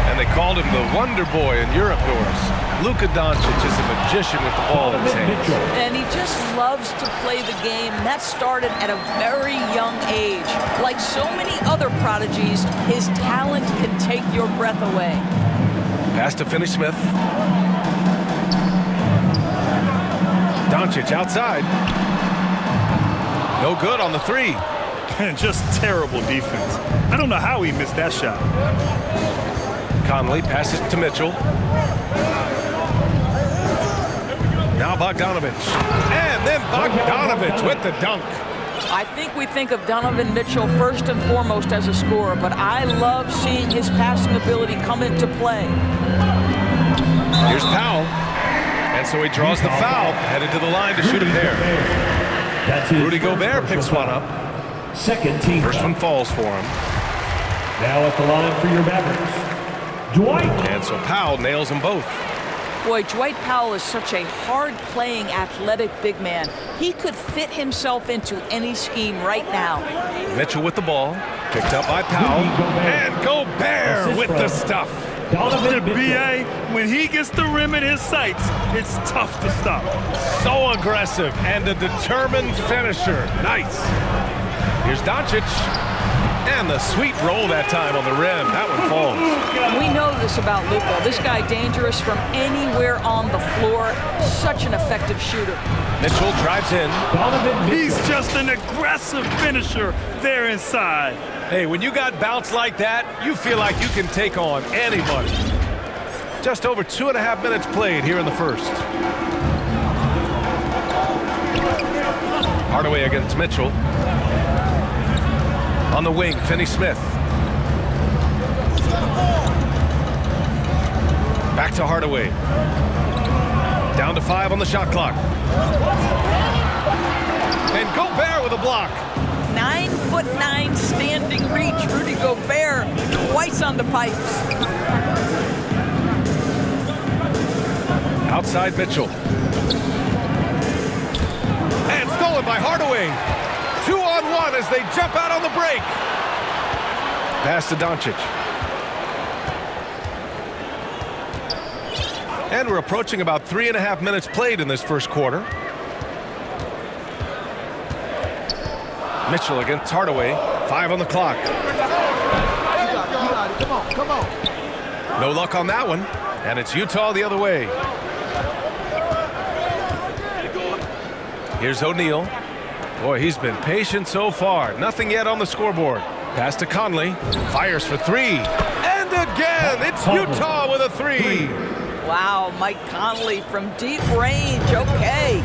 and they called him the Wonder Boy in Europe, Doris. Luka Doncic is a magician with the ball in his hands. And he just loves to play the game. That started at a very young age. Like so many other prodigies, his talent can take your breath away. Pass to Finney-Smith. Doncic outside. No good on the 3. And just terrible defense. I don't know how he missed that shot. Conley passes to Mitchell. Now Bogdanovich. And then Bogdanovich with the dunk. I think we think of Donovan Mitchell first and foremost as a scorer, but I love seeing his passing ability come into play. Here's Powell. And so he draws the foul, headed to the line to shoot a pair. Rudy Gobert picks one up. Second team. First one falls for him. Now at the line for your Mavericks, Dwight. And so Powell nails them both. Boy, Dwight Powell is such a hard-playing, athletic big man. He could fit himself into any scheme right now. Mitchell with the ball, picked up by Powell, and Gobert with the stuff. The BA, when he gets the rim in his sights, it's tough to stop. So aggressive and a determined finisher. Nice. Here's Doncic. And the sweet roll that time on the rim. That one falls. We know this about Luka. This guy dangerous from anywhere on the floor. Such an effective shooter. Mitchell drives in. He's just an aggressive finisher there inside. Hey, when you got bounce like that, you feel like you can take on anybody. Just over 2.5 minutes played here in the first. Hardaway against Mitchell. On the wing, Finney-Smith. Back to Hardaway. Down to 5 on the shot clock. And Gobert with a block. 9'9" standing reach. Rudy Gobert twice on the pipes. Outside Mitchell. And stolen by Hardaway. 2-on-1 as they jump out on the break. Pass to Doncic. And we're approaching about 3.5 minutes played in this first quarter. Mitchell against Hardaway. 5 on the clock. Come on. No luck on that one. And it's Utah the other way. Here's O'Neal. Boy, he's been patient so far. Nothing yet on the scoreboard. Pass to Conley. Fires for 3. And again, it's Utah with a 3. Wow, Mike Conley from deep range. Okay.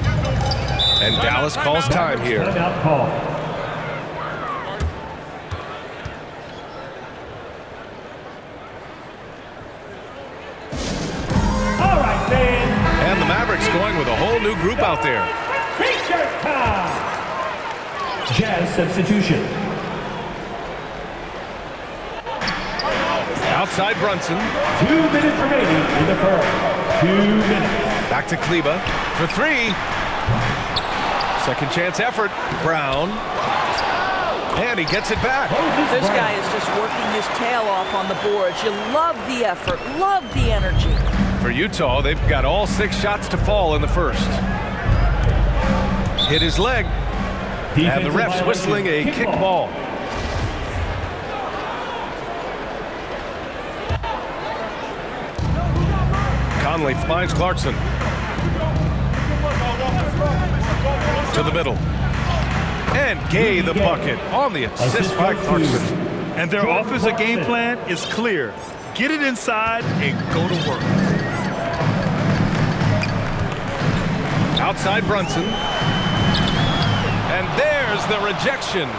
And Dallas calls time here. Timeout call. All right, then. And the Mavericks going with a whole new group out there. T-shirt time. Jazz substitution. Outside Brunson. 2 minutes remaining in the first. 2 minutes. Back to Kleba for 3. Second chance effort. Brown. And he gets it back. This guy is just working his tail off on the boards. You love the effort, love the energy. For Utah, they've got all 6 shots to fall in the first. Hit his leg. And the ref's whistling a kick ball. Conley finds Clarkson. To the middle. And Gay the bucket on the assist by Clarkson. And their offensive game plan is clear. Get it inside and go to work. Outside Brunson. And there's the rejection.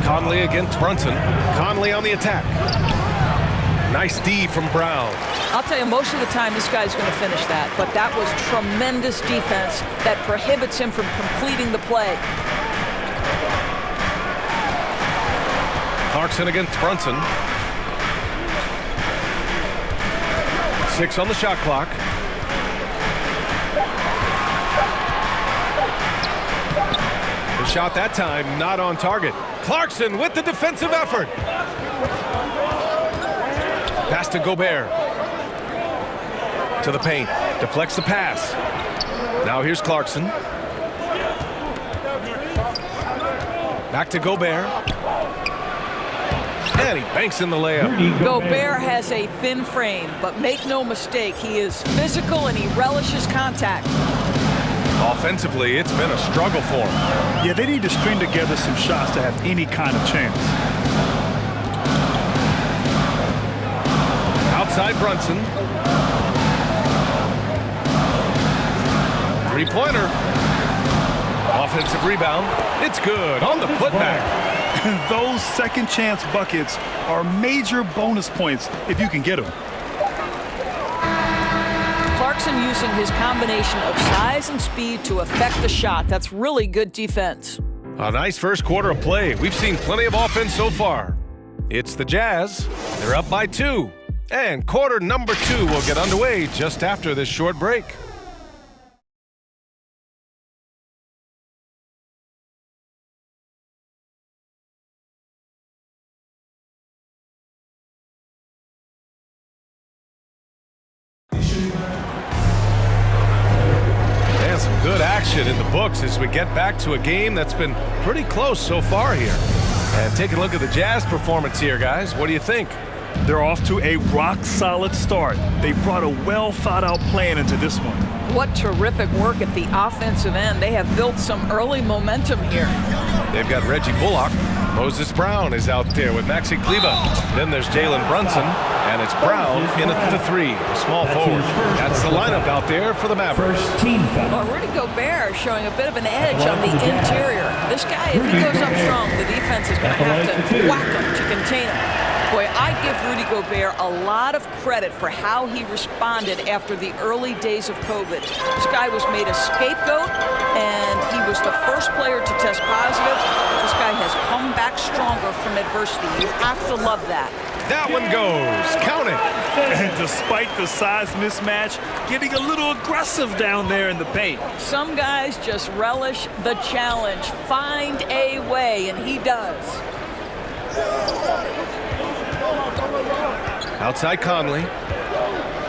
Conley against Brunson. Conley on the attack. Nice D from Brown. I'll tell you, most of the time this guy's going to finish that, but that was tremendous defense that prohibits him from completing the play. Clarkson against Brunson. 6 on the shot clock. The shot that time not on target. Clarkson with the defensive effort. Pass to Gobert. To the paint. Deflects the pass. Now here's Clarkson. Back to Gobert. And he banks in the layup. Gobert has a thin frame, but make no mistake, he is physical and he relishes contact. Offensively, it's been a struggle for him. Yeah, they need to string together some shots to have any kind of chance. Outside Brunson. 3-pointer. Offensive rebound. It's good on the putback. Those second chance buckets are major bonus points if you can get them. Clarkson using his combination of size and speed to affect the shot. That's really good defense. A nice first quarter of play. We've seen plenty of offense so far. It's the Jazz. They're up by 2. And quarter number 2 will get underway just after this short break. And some good action in the books as we get back to a game that's been pretty close so far here. And take a look at the Jazz performance here, guys. What do you think? They're off to a rock-solid start. They brought a well-thought-out plan into this one. What terrific work at the offensive end. They have built some early momentum here. They've got Reggie Bullock. Moses Brown is out there with Maxi Kleber. Then there's Jalen Brunson, and it's Brown in at the 3, a small forward. That's the lineup out there for the Mavericks. Well, Rudy Gobert showing a bit of an edge on the interior. This guy, if he goes up strong, the defense is going to have to whack him to contain him. Boy, I give Rudy Gobert a lot of credit for how he responded after the early days of COVID. This guy was made a scapegoat, and he was the first player to test positive. This guy has come back stronger from adversity. You have to love that. That one goes. Count it. And despite the size mismatch, getting a little aggressive down there in the paint. Some guys just relish the challenge. Find a way, and he does. Outside Conley.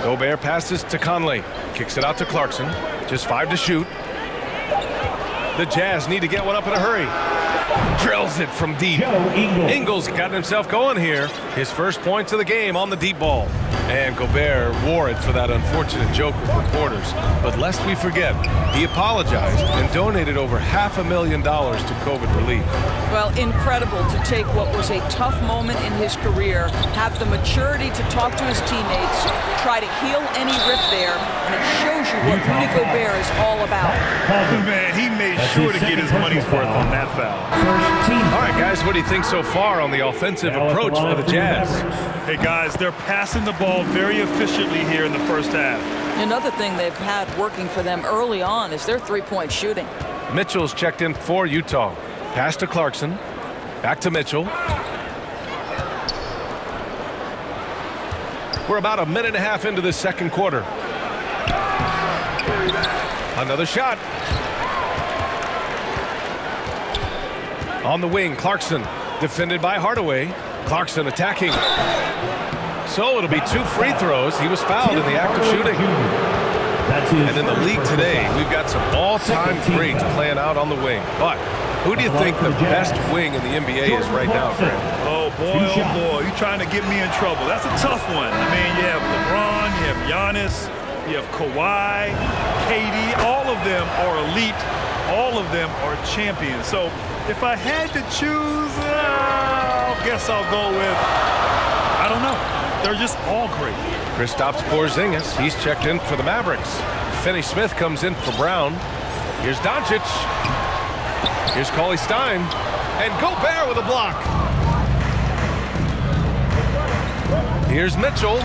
Gobert passes to Conley. Kicks it out to Clarkson. Just 5 to shoot. The Jazz need to get one up in a hurry. Drills it from deep. Ingles got himself going here. His first points of the game on the deep ball. And Gobert wore it for that unfortunate joke with reporters. But lest we forget, he apologized and donated over $500,000 to COVID relief. Well, incredible to take what was a tough moment in his career, have the maturity to talk to his teammates, try to heal any rift there, and it shows you what Rudy Gobert is all about. Man, he made sure to get his money's worth on that foul. All right, guys, what do you think so far on the offensive approach for the Jazz? Hey, guys, they're passing the ball very efficiently here in the first half. Another thing they've had working for them early on is their three-point shooting. Mitchell's checked in for Utah. Pass to Clarkson. Back to Mitchell. We're about a minute and a half into the second quarter. Another shot. On the wing, Clarkson, defended by Hardaway. Clarkson attacking. So it'll be 2 free throws. He was fouled in the act of shooting. And in the league today, we've got some all-time greats playing out on the wing. But who do you think the best wing in the NBA is right now, Grant? Oh, boy, you're trying to get me in trouble. That's a tough one. I mean, you have LeBron, you have Giannis, you have Kawhi, KD. All of them are elite. All of them are champions. So if I had to choose, I guess I'll go with, I don't know. They're just all great. Kristaps Porzingis, he's checked in for the Mavericks. Finney Smith comes in for Brown. Here's Doncic. Here's Cauley Stein. And Gobert with a block. Here's Mitchell.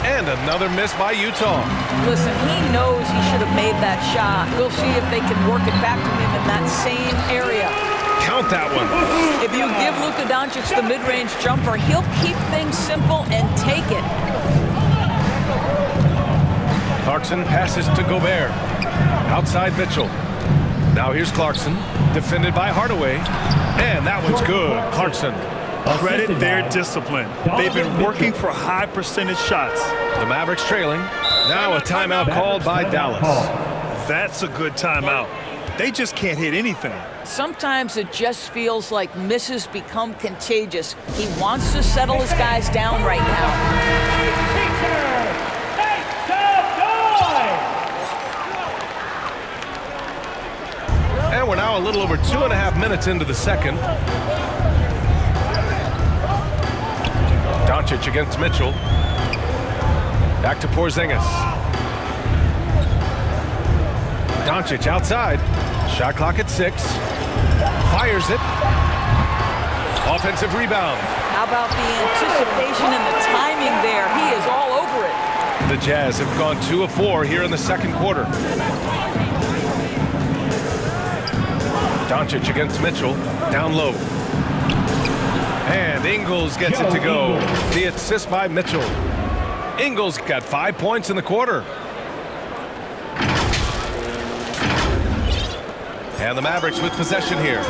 And another miss by Utah. Listen, he knows he should have made that shot. We'll see if they can work it back to him in that same area. Count that one. If you give Luka Doncic the mid-range jumper, he'll keep things simple and take it. Clarkson passes to Gobert. Outside Mitchell. Now here's Clarkson, defended by Hardaway. And that one's good. Clarkson. Credit their discipline. They've been working for high percentage shots. The Mavericks trailing. Now a timeout called by Dallas. That's a good timeout. They just can't hit anything. Sometimes it just feels like misses become contagious. He wants to settle his guys down right now. And we're now a little over 2.5 minutes into the second. Doncic against Mitchell. Back to Porzingis. Doncic outside. Shot clock at 6. Fires it. Offensive rebound. How about the anticipation and the timing there? He is all over it. The Jazz have gone 2 of 4 here in the second quarter. Doncic against Mitchell. Down low. And Ingles gets it to go. The assist by Mitchell. Ingles got 5 points in the quarter. And the Mavericks with possession here.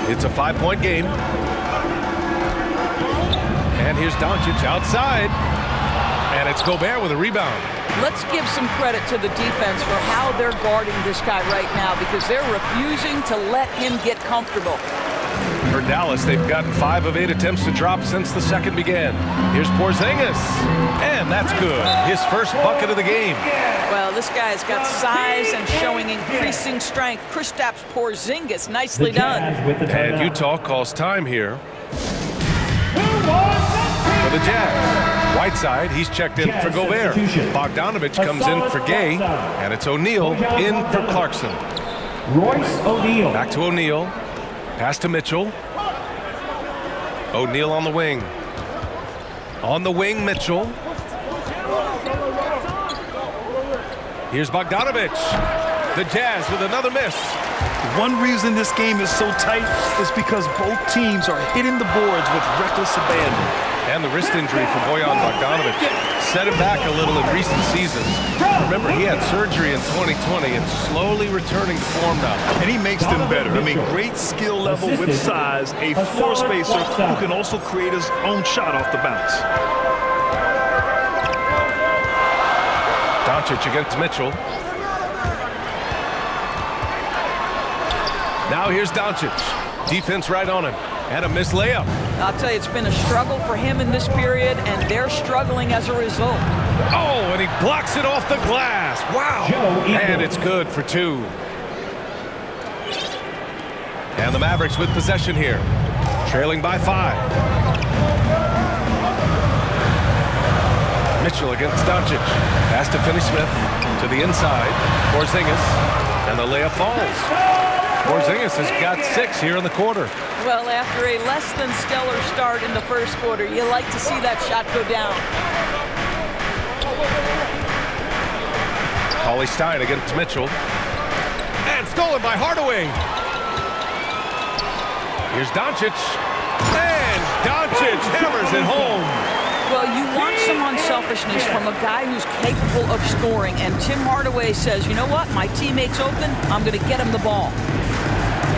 It's a 5-point game. And here's Doncic outside. And it's Gobert with a rebound. Let's give some credit to the defense for how they're guarding this guy right now because they're refusing to let him get comfortable. For Dallas, they've gotten 5 of 8 attempts to drop since the second began. Here's Porzingis. And that's good. His first bucket of the game. Well, this guy's got size and showing increasing strength. Kristaps Porzingis, nicely done. And Utah calls time here for the Jazz. Whiteside, he's checked in for Gobert. Bogdanovich comes in for Gay. And it's O'Neal in for Clarkson. Royce O'Neal. Back to O'Neal. Pass to Mitchell. O'Neal on the wing. On the wing, Mitchell. Here's Bogdanovich. The Jazz with another miss. One reason this game is so tight is because both teams are hitting the boards with reckless abandon. And the wrist injury for Bojan Bogdanovich set him back a little in recent seasons. Remember, he had surgery in 2020 and slowly returning to form now. And he makes them better. I mean, great skill level with size, a floor spacer who can also create his own shot off the bounce. Doncic against Mitchell. Now here's Doncic. Defense right on him. And a missed layup. I'll tell you, it's been a struggle for him in this period, and they're struggling as a result. Oh, and he blocks it off the glass. Wow. And it's good for 2. And the Mavericks with possession here. Trailing by 5. Mitchell against Doncic. Pass to Finney Smith. To the inside. Porzingis. And the layup falls. Porzingis has got 6 here in the quarter. Well, after a less than stellar start in the first quarter, you like to see that shot go down. Cauley Stein against Mitchell. And stolen by Hardaway. Here's Doncic. And Doncic hammers it home. Well, you want some unselfishness from a guy who's capable of scoring, and Tim Hardaway says, you know what, my teammate's open, I'm going to get him the ball.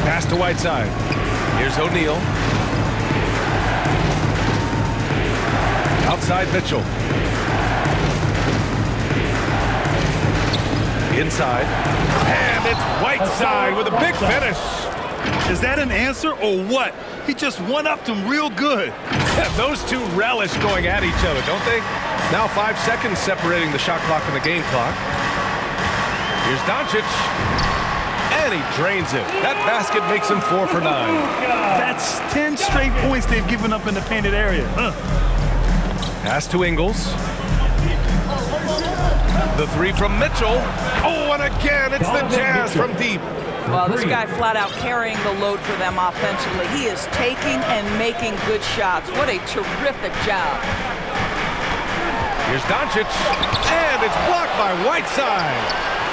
Pass to Whiteside. Here's O'Neal. Outside Mitchell. Inside. And it's Whiteside with a big finish. Is that an answer or what? He just one-upped him real good. Those two relish going at each other, don't they? Now 5 seconds separating the shot clock and the game clock. Here's Doncic. And he drains it. That basket makes him 4 for 9. That's 10 straight points they've given up in the painted area. Pass to Ingles. The three from Mitchell. Oh, and again, it's the Jazz from deep. Well, this guy flat out carrying the load for them offensively. He is taking and making good shots. What a terrific job. Here's Doncic. And it's blocked by Whiteside.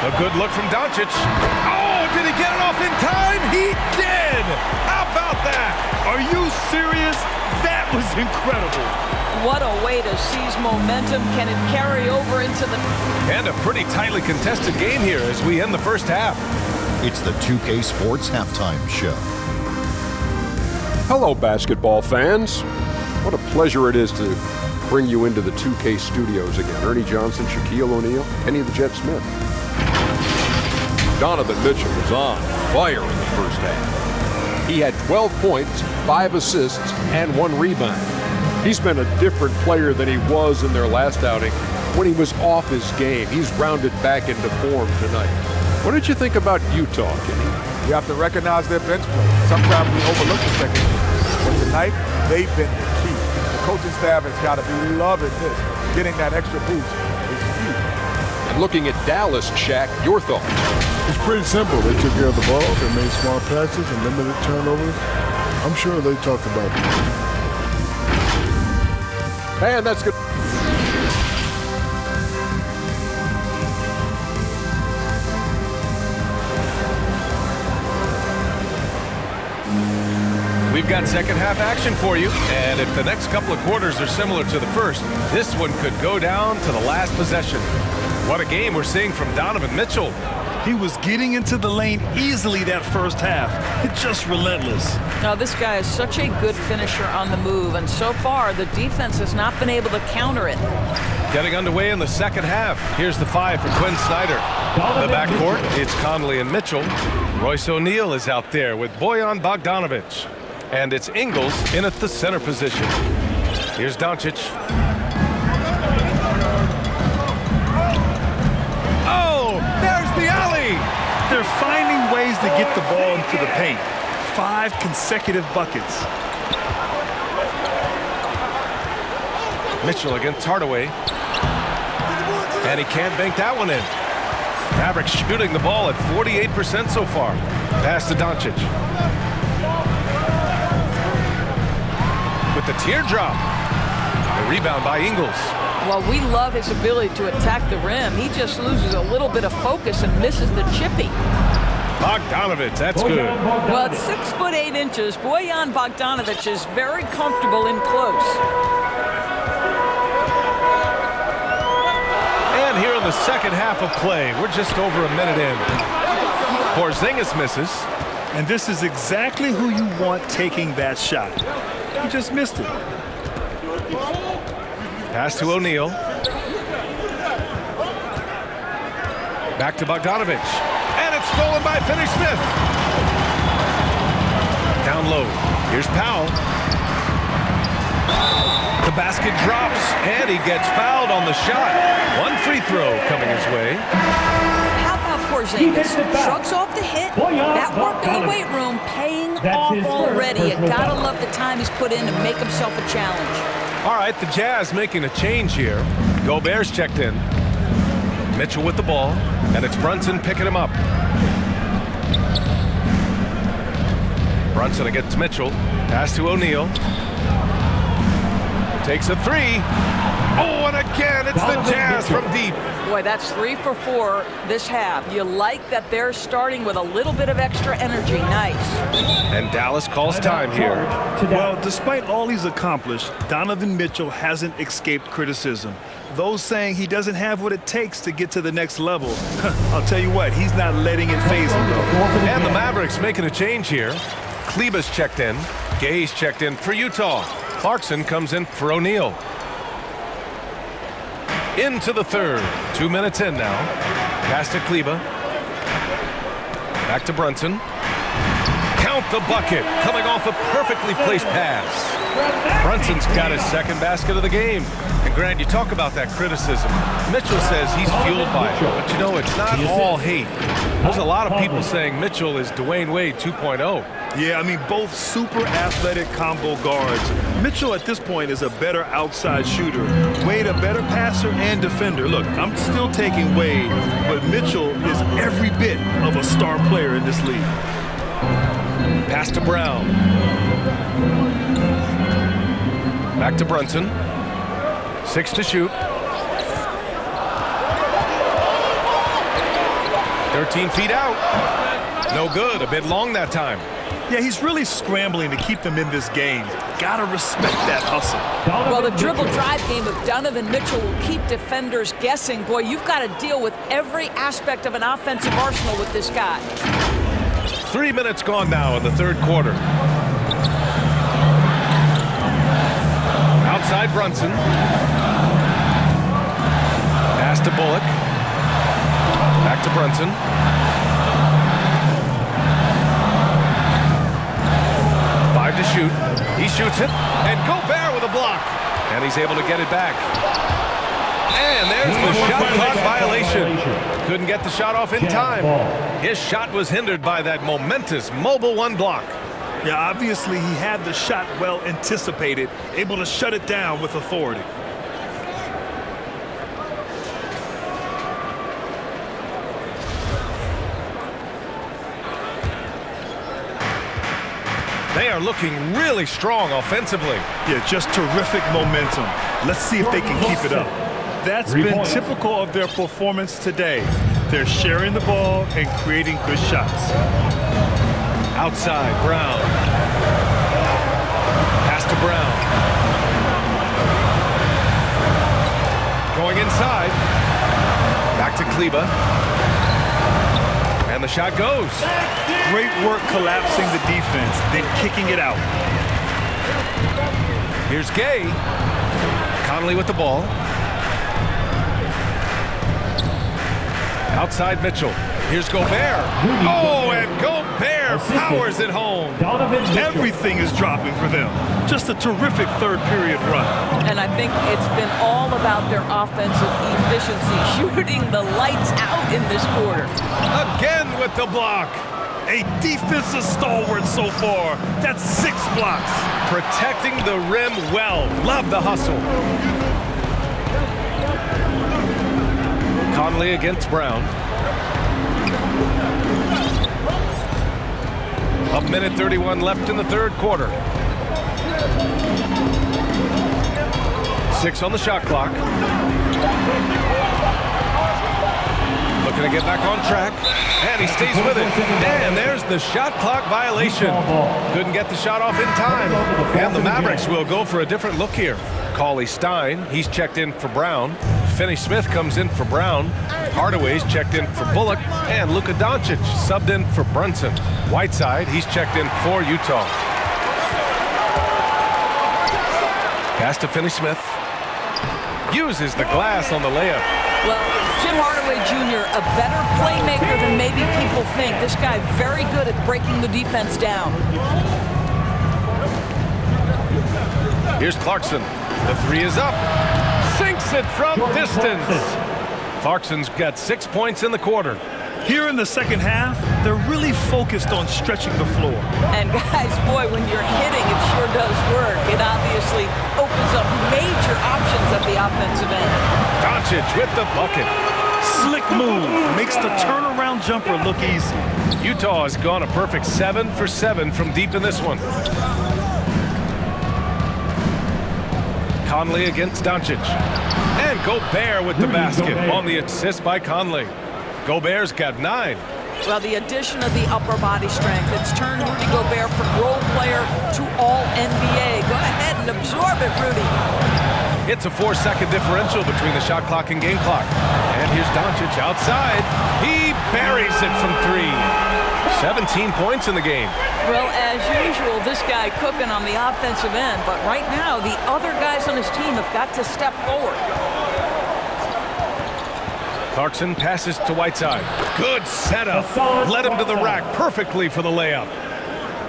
A good look from Doncic. Oh, did he get it off in time? He did! How about that? Are you serious? That was incredible. What a way to seize momentum. Can it carry over into the... And a pretty tightly contested game here as we end the first half. It's the 2K Sports Halftime Show. Hello, basketball fans. What a pleasure it is to bring you into the 2K studios again. Ernie Johnson, Shaquille O'Neal, Kenny the Jet Smith. Donovan Mitchell was on fire in the first half. He had 12 points, 5 assists, and 1 rebound. He's been a different player than he was in their last outing when he was off his game. He's rounded back into form tonight. What did you think about Utah, Kenny? You have to recognize their bench play. Sometimes we overlook the second unit. But tonight, they've been the key. The coaching staff has got to be loving this. Getting that extra boost is huge. And looking at Dallas, Shaq, your thoughts? It's pretty simple. They took care of the ball. They made smart passes and limited turnovers. I'm sure they talked about it. And that's good. We've got second half action for you, and if the next couple of quarters are similar to the first, this one could go down to the last possession. What a game we're seeing from Donovan Mitchell. He was getting into the lane easily that first half. It's just relentless. Now, this guy is such a good finisher on the move, and so far, the defense has not been able to counter it. Getting underway in the second half. Here's the 5 for Quinn Snyder. In the backcourt, it's Conley and Mitchell. Royce O'Neal is out there with Bojan Bogdanovic. And it's Ingles in at the center position. Here's Doncic. Oh, there's the alley! They're finding ways to get the ball into the paint. 5 consecutive buckets. Mitchell against Hardaway. And he can't bank that one in. Mavericks shooting the ball at 48% so far. Pass to Doncic. With the teardrop. The rebound by Ingles. Well, we love his ability to attack the rim. He just loses a little bit of focus and misses the chippy. Bogdanovic, that's good. Well, at 6'8". Bojan Bogdanovic is very comfortable in close. And here in the second half of play, we're just over a minute in. Porzingis misses. And this is exactly who you want taking that shot. He just missed it. Pass to O'Neal. Back to Bogdanovic. And it's stolen by Finney-Smith. Down low. Here's Powell. The basket drops, and he gets fouled on the shot. One free throw coming his way. How about Porzingis? Shrugs off the hit. That work in the weight room paying off already. You gotta love the time he's put in to make himself a challenge. All right, the Jazz making a change here. Gobert's checked in. Mitchell with the ball, and it's Brunson picking him up. Brunson against Mitchell. Pass to O'Neal. Takes a three. Oh, and again, it's the Jazz from deep. Boy, that's 3 for 4 this half. You like that they're starting with a little bit of extra energy. Nice. And Dallas calls time here. Well, despite all he's accomplished, Donovan Mitchell hasn't escaped criticism. Those saying he doesn't have what it takes to get to the next level. I'll tell you what, he's not letting it phase him, though. And the Mavericks making a change here. Kleba's checked in. Gay's checked in for Utah. Clarkson comes in for O'Neal. Into the third. 2 minutes in now. Pass to Kleba. Back to Brunson. Count the bucket. Coming off a perfectly placed pass. Brunson's got his second basket of the game. And Grant, you talk about that criticism. Mitchell says he's fueled by it. But you know, it's not all hate. There's a lot of people saying Mitchell is Dwayne Wade 2.0. Yeah, I mean, both super athletic combo guards. Mitchell at this point is a better outside shooter. Wade a better passer and defender. Look, I'm still taking Wade, but Mitchell is every bit of a star player in this league. Pass to Brown. Back to Brunson. 6 to shoot. 13 feet out. No good. A bit long that time. Yeah, he's really scrambling to keep them in this game. Gotta respect that hustle. Well, the dribble drive game of Donovan Mitchell will keep defenders guessing. Boy, you've got to deal with every aspect of an offensive arsenal with this guy. 3 minutes gone now in the third quarter. Outside Brunson. Pass to Bullock. Back to Brunson. To shoot. He shoots it, and Gobert with a block. And he's able to get it back. And there's the shot clock violation. Couldn't get the shot off in time. His shot was hindered by that momentous mobile one block. Yeah, obviously he had the shot well anticipated, able to shut it down with authority. They are looking really strong offensively. Yeah, just terrific momentum. Let's see if they can keep it up. That's been typical of their performance today. They're sharing the ball and creating good shots. Outside, Brown. Pass to Brown. Going inside. Back to Kleba. And the shot goes. Great work collapsing the defense, then kicking it out. Here's Gay. Conley with the ball. Outside Mitchell. Here's Gobert. Oh, and Gobert powers it home. Everything is dropping for them. Just a terrific third period run. And I think it's been all about their offensive efficiency, shooting the lights out in this quarter. Again with the block. A defensive stalwart so far. That's 6 blocks. Protecting the rim well. Love the hustle. Conley against Brown. A minute 31 left in the third quarter. 6 on the shot clock. Looking to get back on track. And he stays with it. And there's the shot clock violation. Couldn't get the shot off in time. And the Mavericks will go for a different look here. Cauley Stein, he's checked in for Brown. Finney-Smith comes in for Brown. Hardaway's checked in for Bullock. And Luka Doncic subbed in for Brunson. Whiteside, he's checked in for Utah. Pass to Finney-Smith. Uses the glass on the layup. Well, Tim Hardaway Jr., a better playmaker than maybe people think. This guy very good at breaking the defense down. Here's Clarkson. The 3 is up. Sinks it from distance. Clarkson's got 6 points in the quarter. Here in the second half, they're really focused on stretching the floor. And guys, boy, when you're hitting, it sure does work. It obviously opens up major options at the offensive end. Doncic with the bucket. Slick move. Makes the turnaround jumper look easy. Utah has gone a perfect 7 for 7 from deep in this one. Conley against Doncic. And Gobert with the basket on the assist by Conley. Gobert's got 9. Well, the addition of the upper body strength, it's turned Rudy Gobert from role player to all-NBA. Go ahead and absorb it, Rudy. It's a 4-second differential between the shot clock and game clock. And here's Doncic outside. He buries it from 3. 17 points in the game. Well, as usual, this guy cooking on the offensive end. But right now, the other guys on his team have got to step forward. Clarkson passes to Whiteside. Good setup. Led him to the rack perfectly for the layup.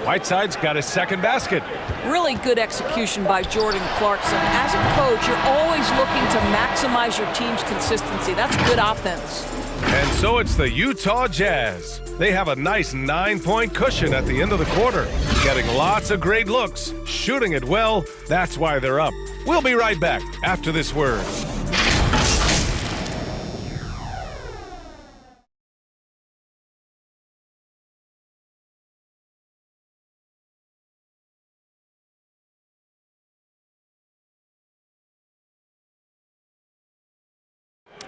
Whiteside's got his second basket. Really good execution by Jordan Clarkson. As a coach, you're always looking to maximize your team's consistency. That's good offense. And so it's the Utah Jazz. They have a nice 9-point cushion at the end of the quarter. Getting lots of great looks, shooting it well. That's why they're up. We'll be right back after this word.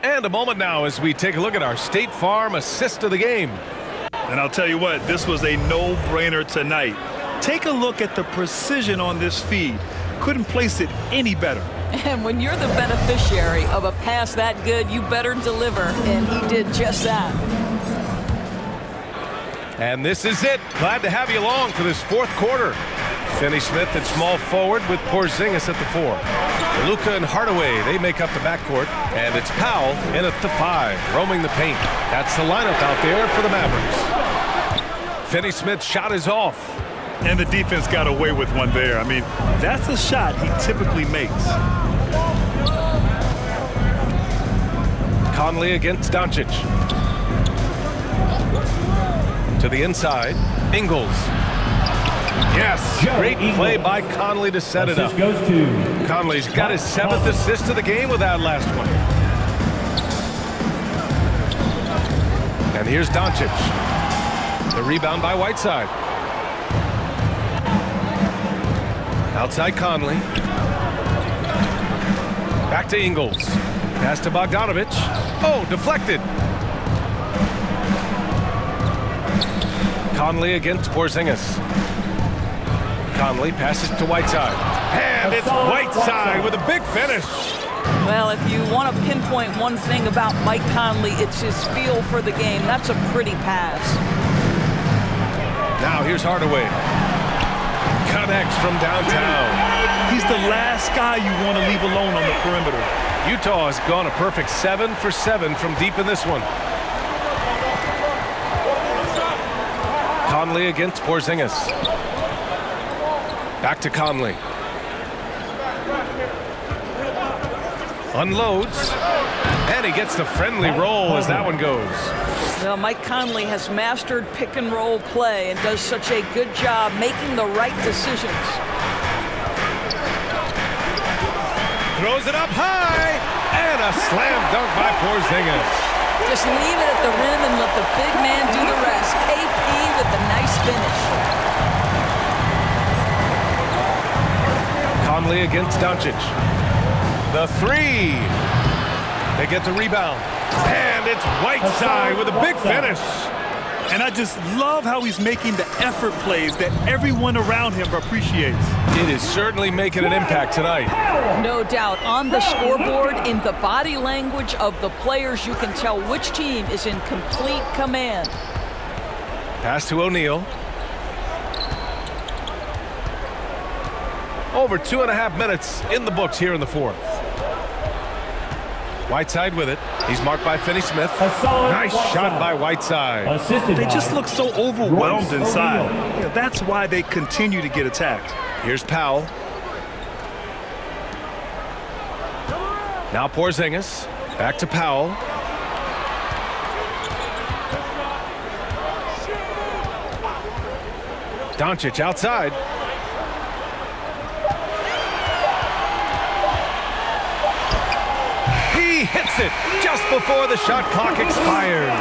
And a moment now as we take a look at our State Farm assist of the game. And I'll tell you what, this was a no-brainer tonight. Take a look at the precision on this feed. Couldn't place it any better. And when you're the beneficiary of a pass that good, you better deliver, and he did just that. And this is it. Glad to have you along for this fourth quarter. Finney Smith at small forward with Porzingis at the 4. Luka and Hardaway, they make up the backcourt. And it's Powell in at the 5, roaming the paint. That's the lineup out there for the Mavericks. Finney Smith's shot is off. And the defense got away with one there. I mean, that's a shot he typically makes. Conley against Doncic. To the inside, Ingles. Yes, great play by Conley to set it up. Conley's got his 7th assist of the game with that last one. And here's Doncic. The rebound by Whiteside. Outside Conley. Back to Ingles. Pass to Bogdanovich. Oh, deflected. Conley against Porzingis. Conley passes to Whiteside. And it's Whiteside with a big finish. Well, if you want to pinpoint one thing about Mike Conley, it's his feel for the game. That's a pretty pass. Now here's Hardaway. Connects from downtown. He's the last guy you want to leave alone on the perimeter. Utah has gone a perfect 7 for 7 from deep in this one. Conley against Porzingis. Back to Conley. Unloads. And he gets the friendly roll as that one goes. Well, Mike Conley has mastered pick and roll play and does such a good job making the right decisions. Throws it up high. And a slam dunk by Porzingis. Just leave it at the rim and let the big man do the rest. KP with the nice finish. Conley against Doncic. The 3. They get the rebound. And it's Whiteside with a big finish. And I just love how he's making the effort plays that everyone around him appreciates. It is certainly making an impact tonight. No doubt. On the scoreboard, in the body language of the players, you can tell which team is in complete command. Pass to O'Neal. Over 2.5 minutes in the books here in the fourth. Whiteside with it. He's marked by Finney Smith. Nice shot by Whiteside. They just look so overwhelmed inside. Yeah, that's why they continue to get attacked. Here's Powell. Now Porzingis. Back to Powell. Doncic outside. He hits it just before the shot clock expires.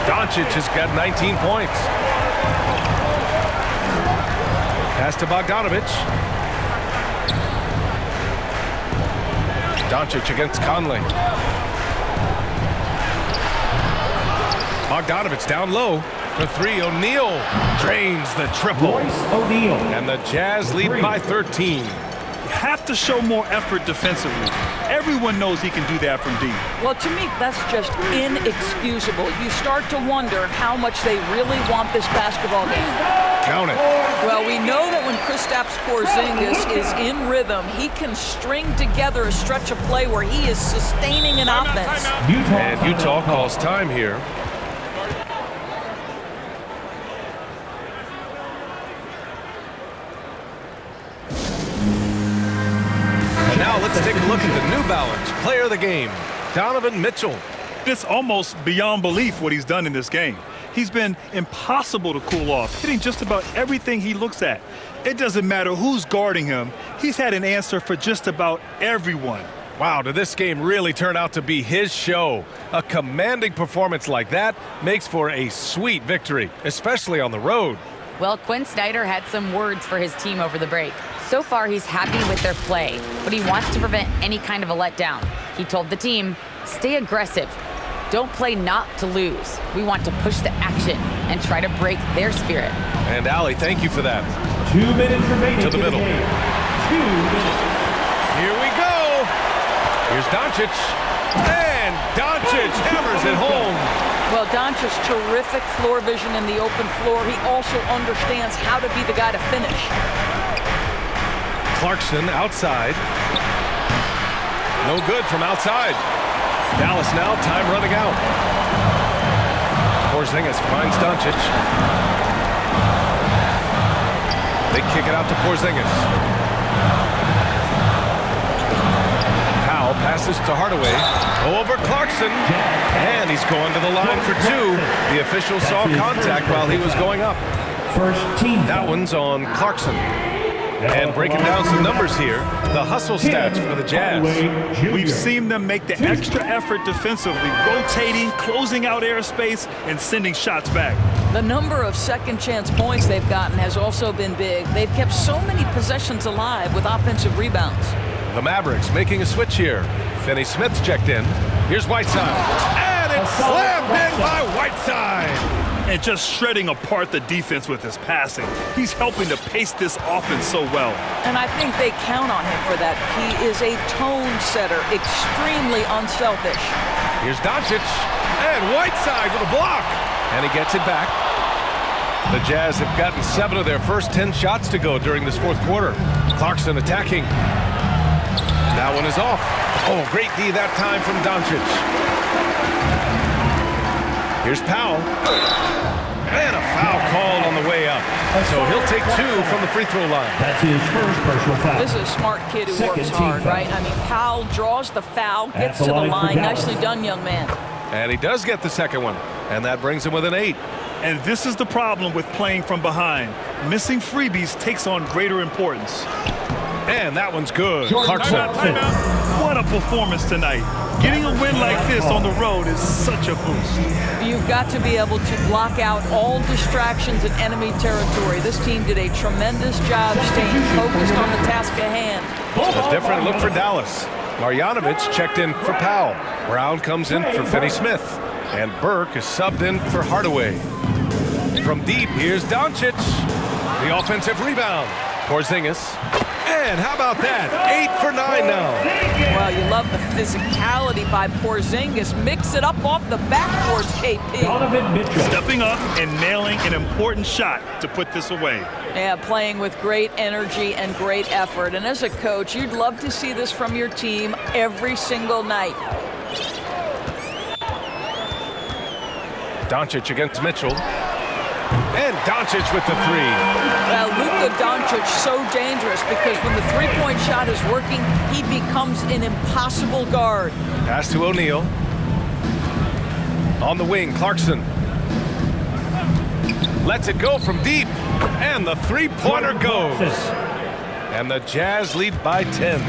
Doncic has got 19 points. Pass to Bogdanovich. Doncic against Conley. Bogdanovich down low for three. O'Neal drains the triple. O'Neal. And the Jazz lead by 13. Have to show more effort defensively. Everyone knows he can do that from deep. Well, to me, that's just inexcusable. You start to wonder how much they really want this basketball game. Count it. Well, we know that when Kristaps Porzingis is in rhythm, he can string together a stretch of play where he is sustaining an offense. And Utah calls time here. Now let's take a look at the New Balance player of the game, Donovan Mitchell. It's almost beyond belief what he's done in this game. He's been impossible to cool off, hitting just about everything he looks at. It doesn't matter who's guarding him. He's had an answer for just about everyone. Wow, did this game really turn out to be his show? A commanding performance like that makes for a sweet victory, especially on the road. Well, Quinn Snyder had some words for his team over the break. So far, he's happy with their play, but he wants to prevent any kind of a letdown. He told the team, stay aggressive. Don't play not to lose. We want to push the action and try to break their spirit. And Allie, thank you for that. 2 minutes remaining to the middle. 2 minutes. Here we go. Here's Doncic. And Doncic hammers it home. Well, Doncic's terrific floor vision in the open floor. He also understands how to be the guy to finish. Clarkson outside. No good from outside. Dallas now, time running out. Porzingis finds Doncic. They kick it out to Porzingis. Powell passes to Hardaway. Over Clarkson. And he's going to the line for two. The official saw contact while he was going up. First team. That one's on Clarkson. And breaking down some numbers here, the hustle stats for the Jazz. We've seen them make the extra effort defensively, rotating, closing out airspace, and sending shots back. The number of second chance points they've gotten has also been big. They've kept so many possessions alive with offensive rebounds. The Mavericks making a switch here. Finney Smith checked in. Here's Whiteside. And it's slammed in by Whiteside. And just shredding apart the defense with his passing. He's helping to pace this offense so well. And I think they count on him for that. He is a tone setter, extremely unselfish. Here's Doncic, and Whiteside with a block. And he gets it back. The Jazz have gotten 7 of their first 10 shots to go during this fourth quarter. Clarkson attacking. That one is off. Oh, great D that time from Doncic. Here's Powell. And a foul called on the way up. So he'll take 2 from the free throw line. That's his first personal foul. This is a smart kid who works hard, right? I mean, Powell draws the foul, gets to the line. Nicely done, young man. And he does get the second one. And that brings him with an 8. And this is the problem with playing from behind. Missing freebies takes on greater importance. And that one's good. Clarkson. Timeout. What a performance tonight. Getting a win like this on the road is such a boost. You've got to be able to block out all distractions in enemy territory. This team did a tremendous job staying focused on the task at hand. A different look for Dallas. Marjanovic checked in for Powell. Brown comes in for Finney Smith. And Burke is subbed in for Hardaway. From deep, here's Doncic. The offensive rebound. Porzingis. And how about that? 8 for 9 now. Well, you love the physicality by Porzingis. Mix it up off the backboards, KP. Donovan Mitchell. Stepping up and nailing an important shot to put this away. Yeah, playing with great energy and great effort. And as a coach, you'd love to see this from your team every single night. Doncic against Mitchell. And Doncic with the 3. Well, Luka Doncic so dangerous because when the three-point shot is working, he becomes an impossible guard. Pass to O'Neal. On the wing, Clarkson. Lets it go from deep. And the three-pointer goes. And the Jazz lead by 10.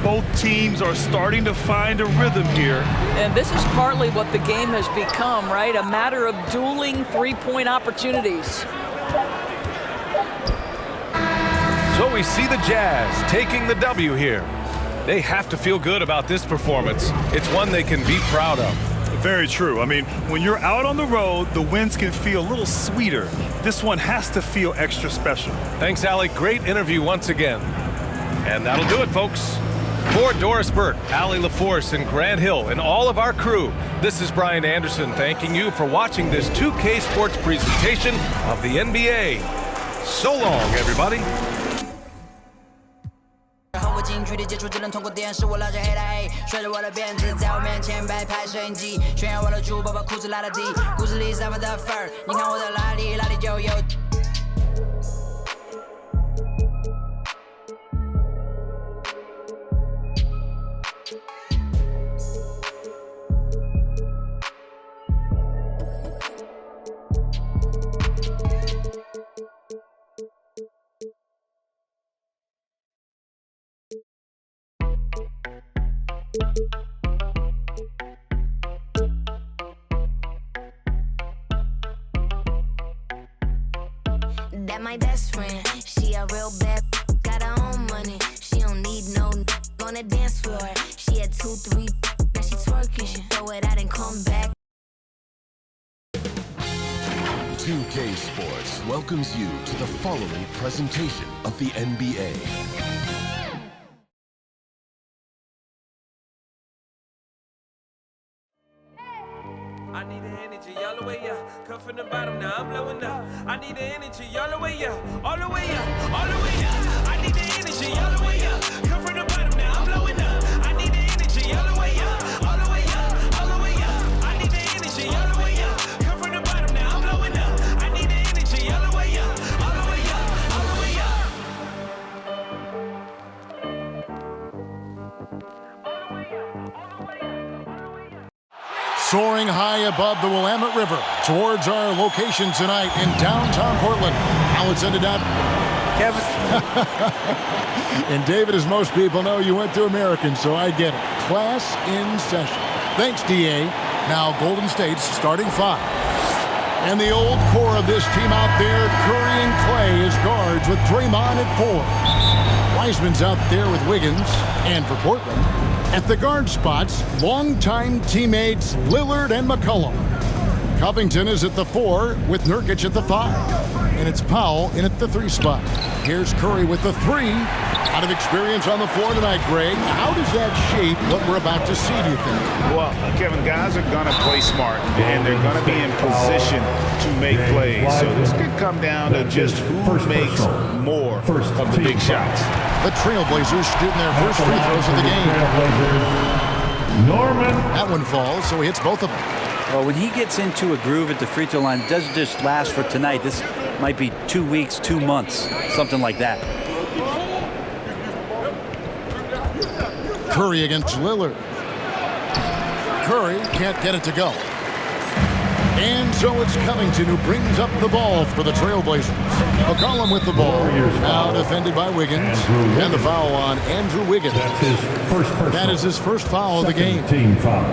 Both teams are starting to find a rhythm here. And this is partly what the game has become, right? A matter of dueling three-point opportunities. So we see the Jazz taking the W here. They have to feel good about this performance. It's one they can be proud of. Very true. I mean, when you're out on the road, the wins can feel a little sweeter. This one has to feel extra special. Thanks, Allie. Great interview once again. And that'll do it, folks. For Doris Burke, Allie LaForce, and Grant Hill, and all of our crew, this is Brian Anderson thanking you for watching this 2K Sports presentation of the NBA. So long, everybody. 和我近距离接触只能通过电视，我拉着黑带，甩着我的辫子，在我面前摆拍摄影机，炫耀我的珠宝，把裤子拉得低，骨子里散发的粉儿，你看我的哪里，哪里就有。That my best friend, she a real bad, got her own money. She don't need no on the dance floor. She had 2, 3, now she twerking. She throw it out and come back. 2K Sports welcomes you to the following presentation of the NBA. I need the energy all the way up. Come from the bottom, now I'm blowing up. I need the energy all the way up, all the way up, all the way up. I need the energy all the way up. Come from the bottom, now I'm blowing up. I need the energy all the way up, all the way up, all the way up. I need the energy all the way up. Come from the bottom, now I'm blowing up. I need the energy all the way up, all the way up, all the way up. Soaring high above the Willamette River towards our location tonight in downtown Portland. Now it's ended up. Kevin. And David, as most people know, you went to American, so I get it. Class in session. Thanks, DA. Now Golden State's starting 5. And the old core of this team out there, Curry and Clay as guards with Draymond at 4. Wiseman's out there with Wiggins. And for Portland, at the guard spots, longtime teammates Lillard and McCollum. Covington is at the 4 with Nurkic at the 5. And it's Powell in at the 3 spot. Here's Curry with the 3. Out of experience on the floor tonight, Greg. How does that shape what we're about to see, do you think? Well, Kevin, guys are going to play smart, and they're going to be in position to make plays. So this could come down to just who makes more of the big shots. The Trailblazers shooting their first free throws of the game. That one falls, so he hits both of them. Well, when he gets into a groove at the free throw line, it doesn't just last for tonight. This might be 2 weeks, 2 months, something like that. Curry against Lillard. Curry can't get it to go. And so it's Covington who brings up the ball for the Trailblazers. McCollum with the ball. Now defended by Wiggins. And the foul on Andrew Wiggins. That is his first foul of the game. Team foul.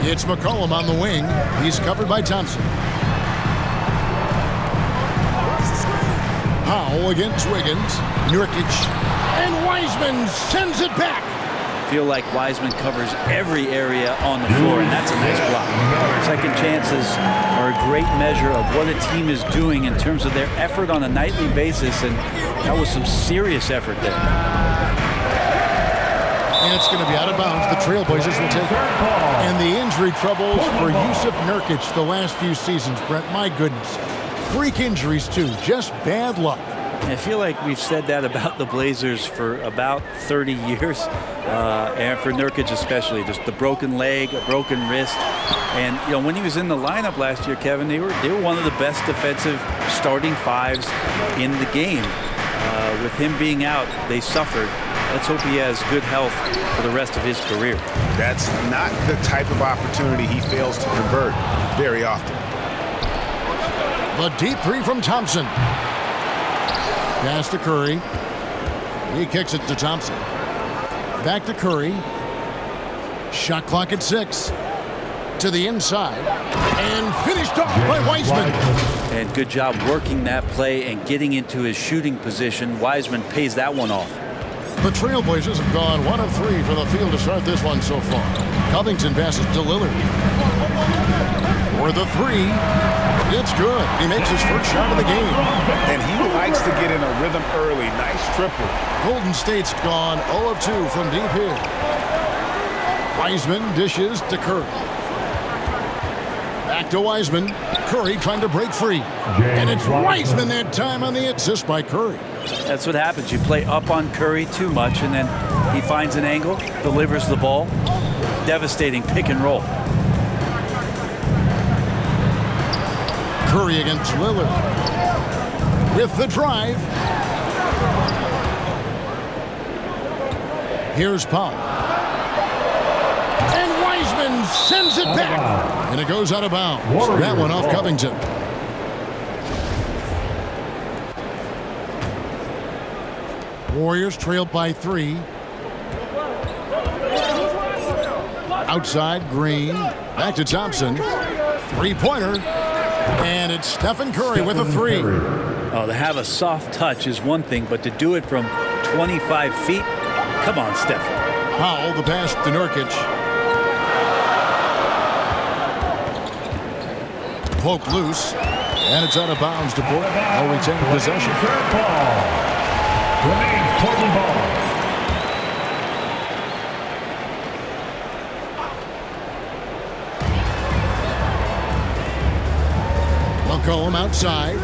It's McCollum on the wing. He's covered by Thompson. Powell against Wiggins. Nurkic. And Wiseman sends it back. I feel like Wiseman covers every area on the floor, and that's a nice block. Second chances are a great measure of what a team is doing in terms of their effort on a nightly basis, and that was some serious effort there. And it's going to be out of bounds. The Trailblazers will take it. And the injury troubles for Yusuf Nurkic the last few seasons, Brent. My goodness. Freak injuries, too. Just bad luck. I feel like we've said that about the Blazers for about 30 years, and for Nurkic especially. Just the broken leg, a broken wrist. And, you know, when he was in the lineup last year, Kevin, they were one of the best defensive starting 5s in the game. With him being out, they suffered. Let's hope he has good health for the rest of his career. That's not the type of opportunity he fails to convert very often. The deep 3 from Thompson. Pass to Curry. He kicks it to Thompson. Back to Curry. Shot clock at 6. To the inside. And finished off by Wiseman. And good job working that play and getting into his shooting position. Wiseman pays that one off. The Trailblazers have gone 1 of 3 from the field to start this one so far. Covington passes to Lillard. For the 3, it's good. He makes his first shot of the game. And he likes to get in a rhythm early. Nice triple. Golden State's gone 0 of 2 from deep here. Wiseman dishes to Curry. Back to Wiseman. Curry trying to break free. And it's Wiseman that time on the assist by Curry. That's what happens. You play up on Curry too much, and then he finds an angle, delivers the ball. Devastating pick and roll. Curry against Lillard. With the drive. Here's Powell. And Wiseman sends it back. And it goes out of bounds. That one off Covington. Warriors trailed by 3. Outside, Green. Back to Thompson. Three-pointer. And it's Stephen Curry with a 3. Oh, to have a soft touch is one thing, but to do it from 25 feet, come on, Stephen. Powell, the pass to Nurkic. Poke loose. And it's out of bounds to Portland. They'll retain possession. Remains Portland ball. McCollum outside.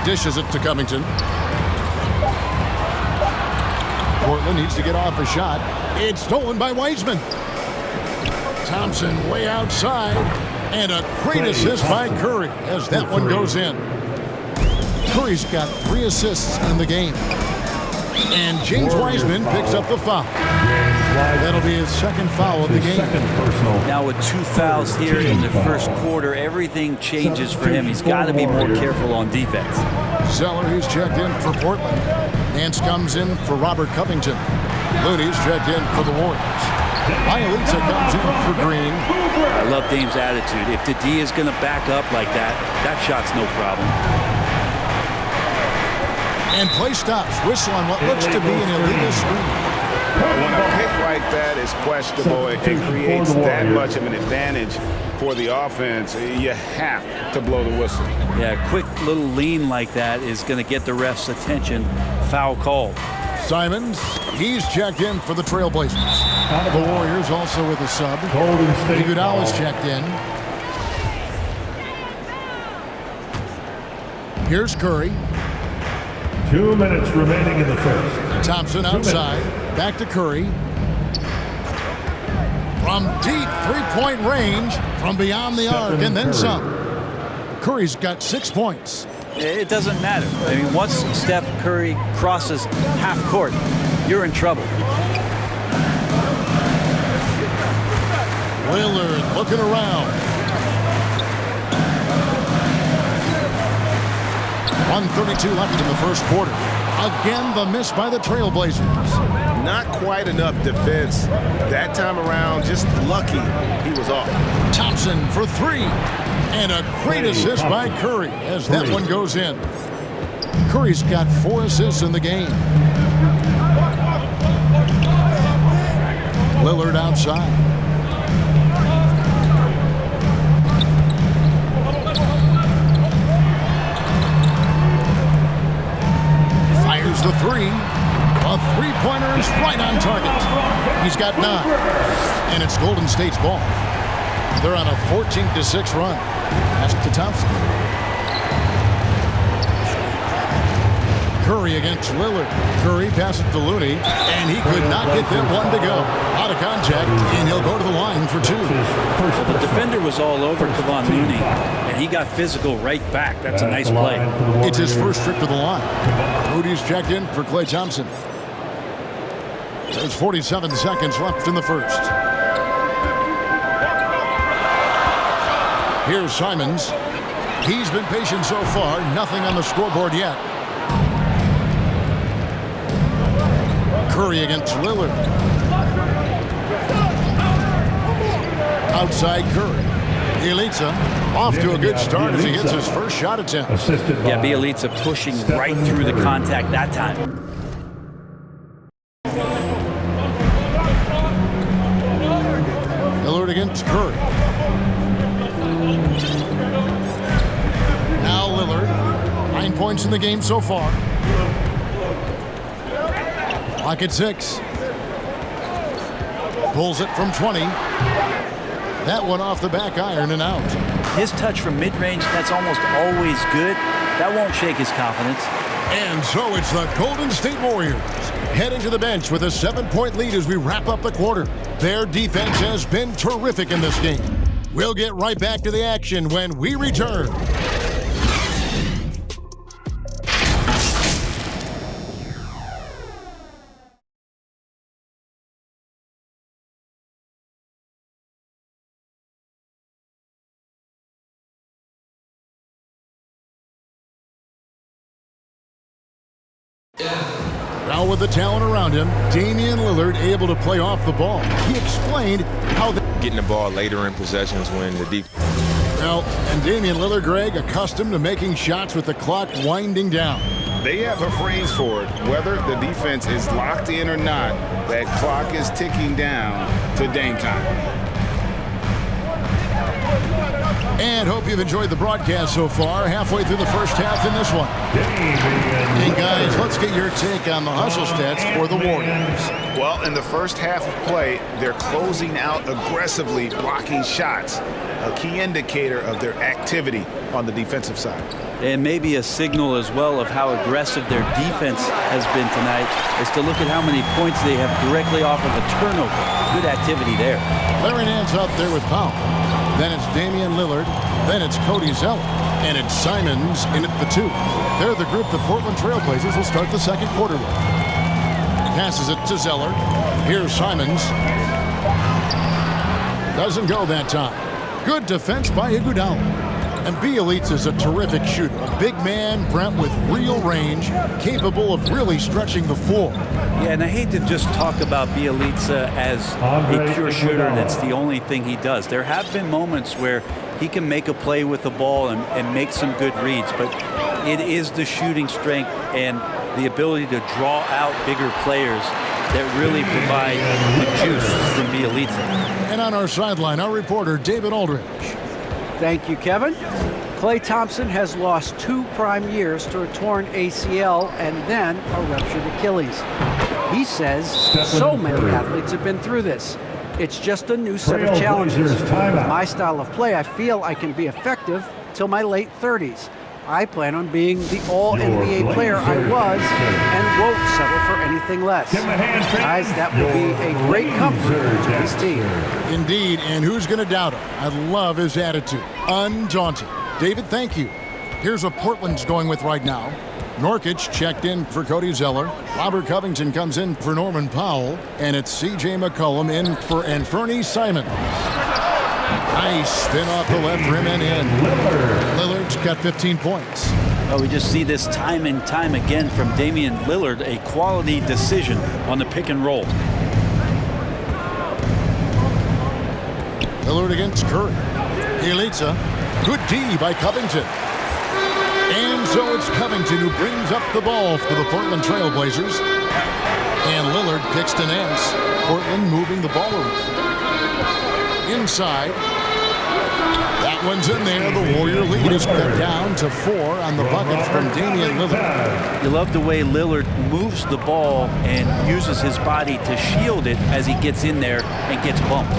Dishes it to Covington. Portland needs to get off a shot. It's stolen by Wiseman. Thompson way outside. And a great assist by Curry as that one goes in. Curry's got 3 assists in the game. And James Wiseman picks up the foul. That'll be his second foul of the game. Now with 2 fouls here in the first quarter, everything changes for him. He's got to be more careful on defense. Zeller, who's checked in for Portland. Nance comes in for Robert Covington. Looney's checked in for the Warriors. Bielitsa comes in for Green. I love Dame's attitude. If the D is going to back up like that, that shot's no problem. And play stops. Whistle on what looks to be an illegal screen. When a pick like that is questionable, it creates that much of an advantage for the offense. You have to blow the whistle. Yeah, a quick little lean like that is going to get the ref's attention. Foul call. Simons, he's checked in for the Trailblazers. The Warriors also with a sub. Iguodala's checked in. Here's Curry. 2 minutes remaining in the first. Thompson outside. Back to Curry. From deep three-point range, from beyond the arc, and then some. Curry's got 6 points. It doesn't matter. I mean, once Steph Curry crosses half court, you're in trouble. Lillard looking around. 1:32 left in the first quarter. Again, the miss by the Trailblazers. Not quite enough defense that time around. Just lucky he was off. Thompson for 3. And a great assist by Curry as that one goes in. Curry's got 4 assists in the game. Lillard outside. Fires the 3. A three-pointer is right on target. He's got 9. And it's Golden State's ball. They're on a 14-6 run. Pass to Thompson. Curry against Lillard. Curry passes to Looney, and he could not get that one to go. Out of contact, and he'll go to the line for 2. Well, the defender was all over Kevon Looney, and he got physical right back. That's a nice play. It's his first trip to the line. Moody's checked in for Klay Thompson. There's 47 seconds left in the first. Here's Simons. He's been patient so far. Nothing on the scoreboard yet. Curry against Lillard. Outside Curry. Bielitsa off to a good start as he hits his first shot attempt. Yeah, Bielitsa pushing right through the contact that time. Lillard against Curry. Now Lillard, 9 points in the game so far. Clock at 6. Pulls it from 20. That one off the back iron and out. His touch from mid-range, that's almost always good. That won't shake his confidence. And so it's the Golden State Warriors heading to the bench with a 7-point lead as we wrap up the quarter. Their defense has been terrific in this game. We'll get right back to the action when we return. Now with the talent around him, Damian Lillard able to play off the ball. He explained how getting the ball later in possessions when the defense. Well, and Damian Lillard, Greg, accustomed to making shots with the clock winding down. They have a phrase for it. Whether the defense is locked in or not, that clock is ticking down to Dame time. And hope you've enjoyed the broadcast so far. Halfway through the first half in this one. And guys, let's get your take on the hustle stats for the Warriors. Well, in the first half of play, they're closing out aggressively, blocking shots, a key indicator of their activity on the defensive side. And maybe a signal as well of how aggressive their defense has been tonight is to look at how many points they have directly off of a turnover. Good activity there. Larry Nance out there with Powell. Then it's Damian Lillard. Then it's Cody Zeller. And it's Simons in at the 2. They're the group the Portland Trailblazers will start the second quarter with. Passes it to Zeller. Here's Simons. Doesn't go that time. Good defense by Iguodala. And Bielitsa is a terrific shooter. A big man, Brent, with real range, capable of really stretching the floor. Yeah, and I hate to just talk about Bielitsa as a pure shooter and it's the only thing he does. There have been moments where he can make a play with the ball and make some good reads, but it is the shooting strength and the ability to draw out bigger players that really provide the juice from Bielitsa. And on our sideline, our reporter, David Aldridge. Thank you, Kevin. Klay Thompson has lost 2 prime years to a torn ACL and then a ruptured Achilles. He says so many athletes have been through this. It's just a new set of challenges. With my style of play, I feel I can be effective till my late 30s. I plan on being the all-NBA player I was and won't settle for anything less. Guys, that will be a great comfort to this team. Indeed, and who's going to doubt him? I love his attitude. Undaunted. David, thank you. Here's what Portland's going with right now. Nurkic checked in for Cody Zeller. Robert Covington comes in for Norman Powell. And it's C.J. McCollum in for Anfernee Simons. Nice spin off the left rim and in. Lillard's got 15 points. Well, we just see this time and time again from Damian Lillard, a quality decision on the pick and roll. Lillard against Curry. Bielitsa. Good D by Covington. And so it's Covington who brings up the ball for the Portland Trailblazers. And Lillard picks to Nance. Portland moving the ball around. Inside. That one's in there. The Warrior lead is cut down to 4 on the bucket from Damian Lillard. You love the way Lillard moves the ball and uses his body to shield it as he gets in there and gets bumped.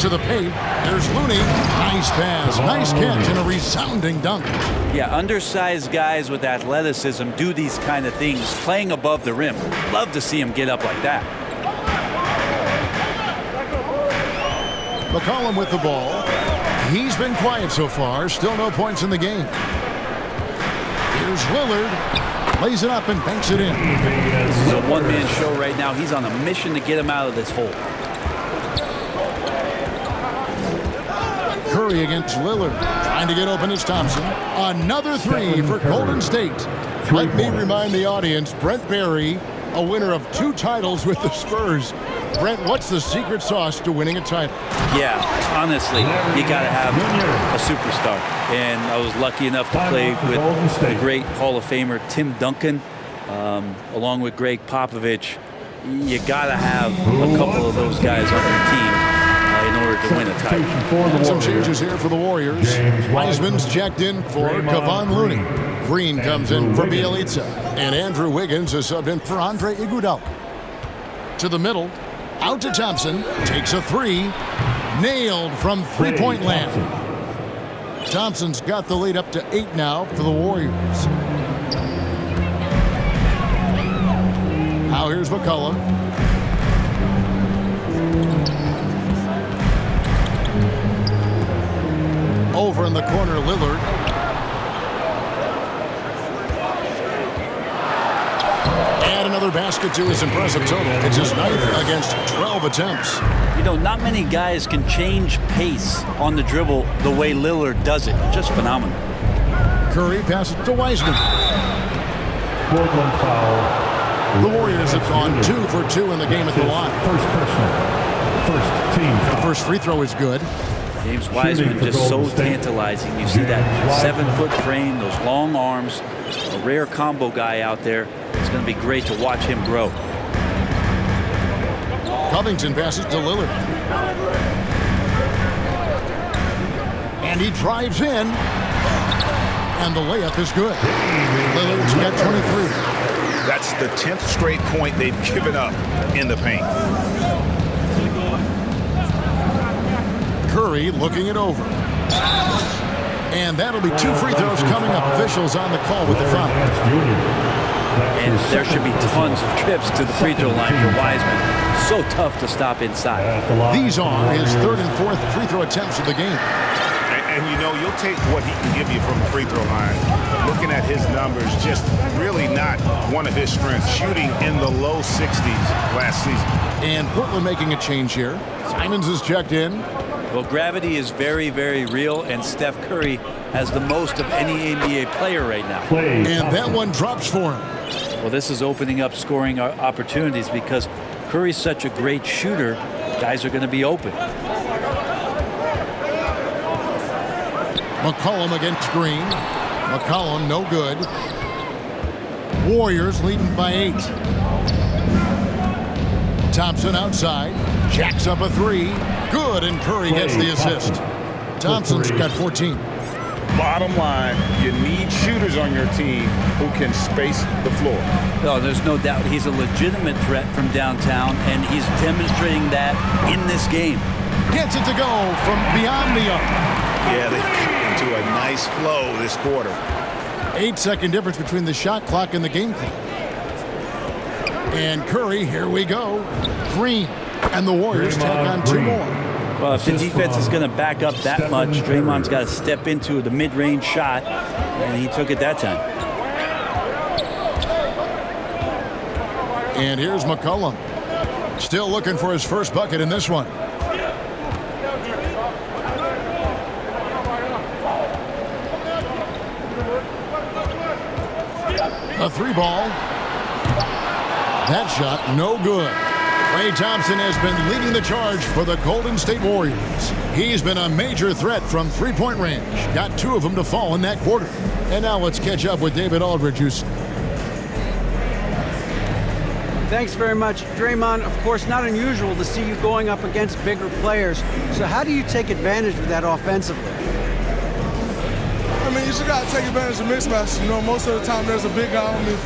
To the paint, there's Looney. Nice pass, nice catch, and a resounding dunk. Yeah, undersized guys with athleticism do these kind of things, playing above the rim. Love to see him get up like that. McCollum with the ball. He's been quiet so far. Still no points in the game. Here's Lillard. Lays it up and banks it in. This is a one-man show right now. He's on a mission to get him out of this hole. Curry against Lillard. Trying to get open is Thompson. Another 3 for Golden State. Let me remind the audience, Brent Barry, a winner of 2 titles with the Spurs. Brent, what's the secret sauce to winning a title? Yeah, honestly, you got to have a superstar. And I was lucky enough to play with the great Hall of Famer Tim Duncan, along with Greg Popovich. You got to have a couple of those guys on your team in order to win a title. And some changes here for the Warriors. Wiseman's checked in for Kevon Looney. Green comes in for Bielitsa. And Andrew Wiggins is subbed in for Andre Iguodala. To the middle, out to Thompson, takes a three, nailed from three-point land. Thompson's got the lead up to 8 now for the Warriors. Now here's McCollum. Over in the corner, Lillard. And another basket to his impressive total. It's his 9th against 12 attempts. You know, not many guys can change pace on the dribble the way Lillard does it. Just phenomenal. Curry passes to Wiseman. Portland foul. The Warriors have gone 2 for 2 in the game at the line. First personal. First team foul. The first free throw is good. James Wiseman just so tantalizing. You see that 7-foot frame, those long arms, a rare combo guy out there. It's going to be great to watch him grow. Covington passes to Lillard. And he drives in. And the layup is good. Lillard's got 23. That's the 10th straight point they've given up in the paint. Curry looking it over. And that'll be 2 free throws coming up. Officials on the call with the foul. And there should be tons of trips to the free throw line for Wiseman. So tough to stop inside. These are his 3rd and 4th free throw attempts of the game. And you know, you'll take what he can give you from the free throw line. Looking at his numbers, just really not one of his strengths. Shooting in the low 60s last season. And Portland making a change here. Simons is checked in. Well, gravity is very, very real, and Steph Curry has the most of any NBA player right now. And that one drops for him. Well, this is opening up scoring opportunities because Curry's such a great shooter. Guys are going to be open. McCollum against Green. McCollum no good. Warriors leading by 8. Thompson outside. Jacks up a 3. Good, and Curry gets the assist. Thompson's got 14. Bottom line, you need shooters on your team who can space the floor. No, there's no doubt he's a legitimate threat from downtown, and he's demonstrating that in this game. Gets it to go from beyond the arc. Yeah, they've come into a nice flow this quarter. 8-second difference between the shot clock and the game clock. And Curry, here we go. Green, and the Warriors take on 2 more. Well, if the defense is going to back up that much, Draymond's got to step into the mid-range shot, and he took it that time. And here's McCollum. Still looking for his first bucket in this one. A 3-ball. That shot, no good. Klay Thompson has been leading the charge for the Golden State Warriors. He's been a major threat from 3-point range. Got 2 of them to fall in that quarter. And now let's catch up with David Aldridge. Thanks very much, Draymond. Of course, not unusual to see you going up against bigger players. So how do you take advantage of that offensively? I mean, you just got to take advantage of mismatches. You know, most of the time there's a big guy on me.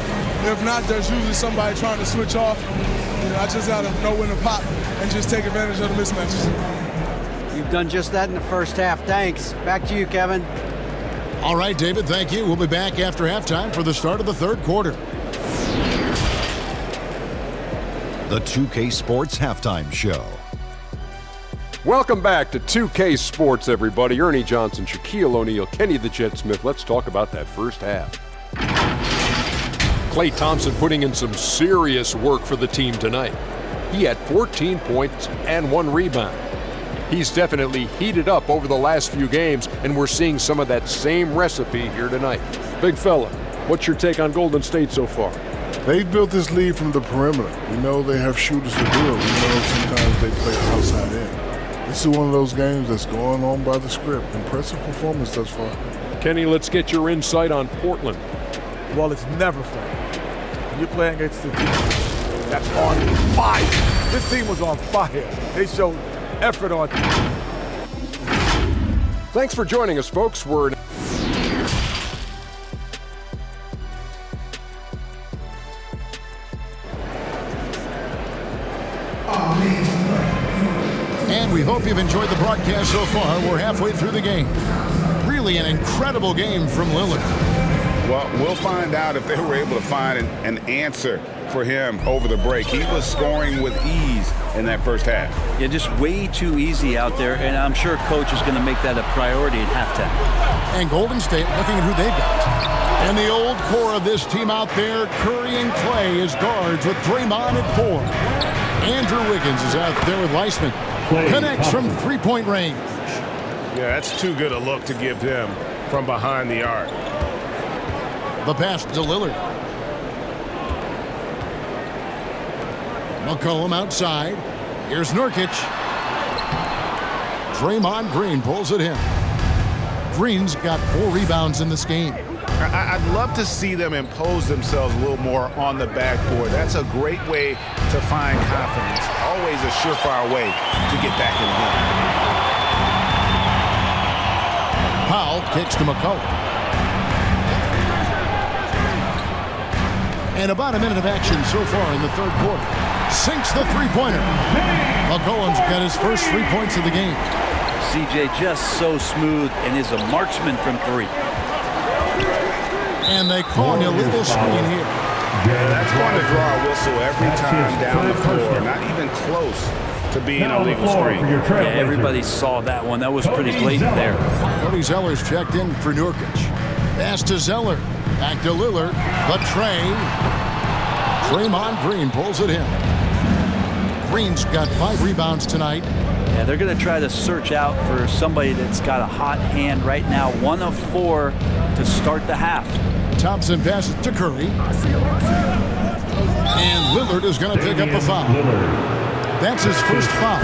If not, there's usually somebody trying to switch off. You know, I just got to know when to pop and just take advantage of the mismatches. You've done just that in the first half. Thanks. Back to you, Kevin. All right, David, thank you. We'll be back after halftime for the start of the 3rd quarter. The 2K Sports Halftime Show. Welcome back to 2K Sports, everybody. Ernie Johnson, Shaquille O'Neal, Kenny the Jet Smith. Let's talk about that first half. Klay Thompson putting in some serious work for the team tonight. He had 14 points and 1 rebound. He's definitely heated up over the last few games, and we're seeing some of that same recipe here tonight. Big fella, what's your take on Golden State so far? They've built this lead from the perimeter. We know they have shooters to do it. We know sometimes they play outside in. This is one of those games that's going on by the script. Impressive performance thus far. Kenny, let's get your insight on Portland. Well, it's never fun when you're playing against the team that's on fire. This team was on fire. They showed effort on. Thanks for joining us, folks. We're And we hope you've enjoyed the broadcast so far. We're halfway through the game. Really an incredible game from Lillard. Well, we'll find out if they were able to find an answer for him over the break. He was scoring with ease in that first half. Yeah, just way too easy out there, and I'm sure coach is going to make that a priority at halftime. And Golden State looking at who they've got. And the old core of this team out there, Curry and Clay as guards with Draymond at 4. Andrew Wiggins is out there with Weissman. Connects from three-point range. Yeah, that's too good a look to give them from behind the arc. The pass to Lillard. McCollum outside. Here's Nurkic. Draymond Green pulls it in. Green's got 4 rebounds in this game. I'd love to see them impose themselves a little more on the backboard. That's a great way to find confidence. Always a surefire way to get back in the game. Powell kicks to McCollum. And about a minute of action so far in the third quarter. Sinks the three-pointer. McCollum's got his first 3 points of the game. CJ just so smooth and is a marksman from 3. And they call an illegal screen here. Yeah, that's going to draw a whistle every time down the floor. Not even close to being a legal screen. Yeah, everybody saw that one. That was pretty blatant there. Cody Zeller's checked in for Nurkic. Pass to Zeller. Back to Lillard. The tray. Draymond Green pulls it in. Green's got 5 rebounds tonight. Yeah, they're going to try to search out for somebody that's got a hot hand right now. 1 of 4 to start the half. Thompson passes to Curry. And Lillard is going to pick up a foul. That's his first foul.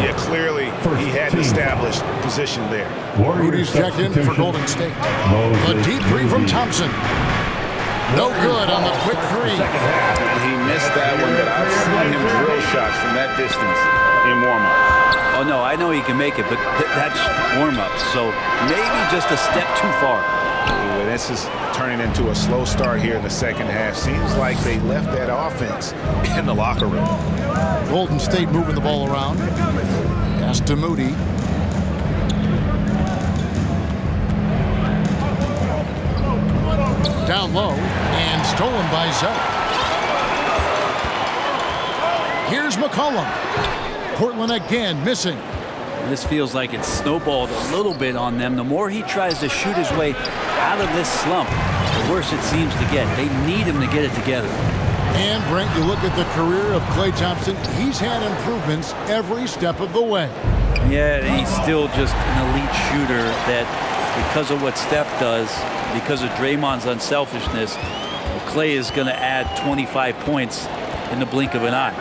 Yeah, clearly he had an established position there. Rudy's checked in for Golden State. A deep 3 from Thompson. No good on the quick 3. He missed that one, but I've seen him drill shots from that distance in warm-up. Oh, no, I know he can make it, but that's warm-up. So maybe just a step too far. Ooh, this is turning into a slow start here in the second half. Seems like they left that offense in the locker room. Golden State moving the ball around. Pass to Moody. Down low and stolen by Zeller. Here's McCollum. Portland again missing. This feels like it's snowballed a little bit on them. The more he tries to shoot his way out of this slump, the worse it seems to get. They need him to get it together. And, Brent, you look at the career of Klay Thompson, he's had improvements every step of the way. Yeah, and he's still just an elite shooter that, because of what Steph does, because of Draymond's unselfishness, Klay is going to add 25 points in the blink of an eye.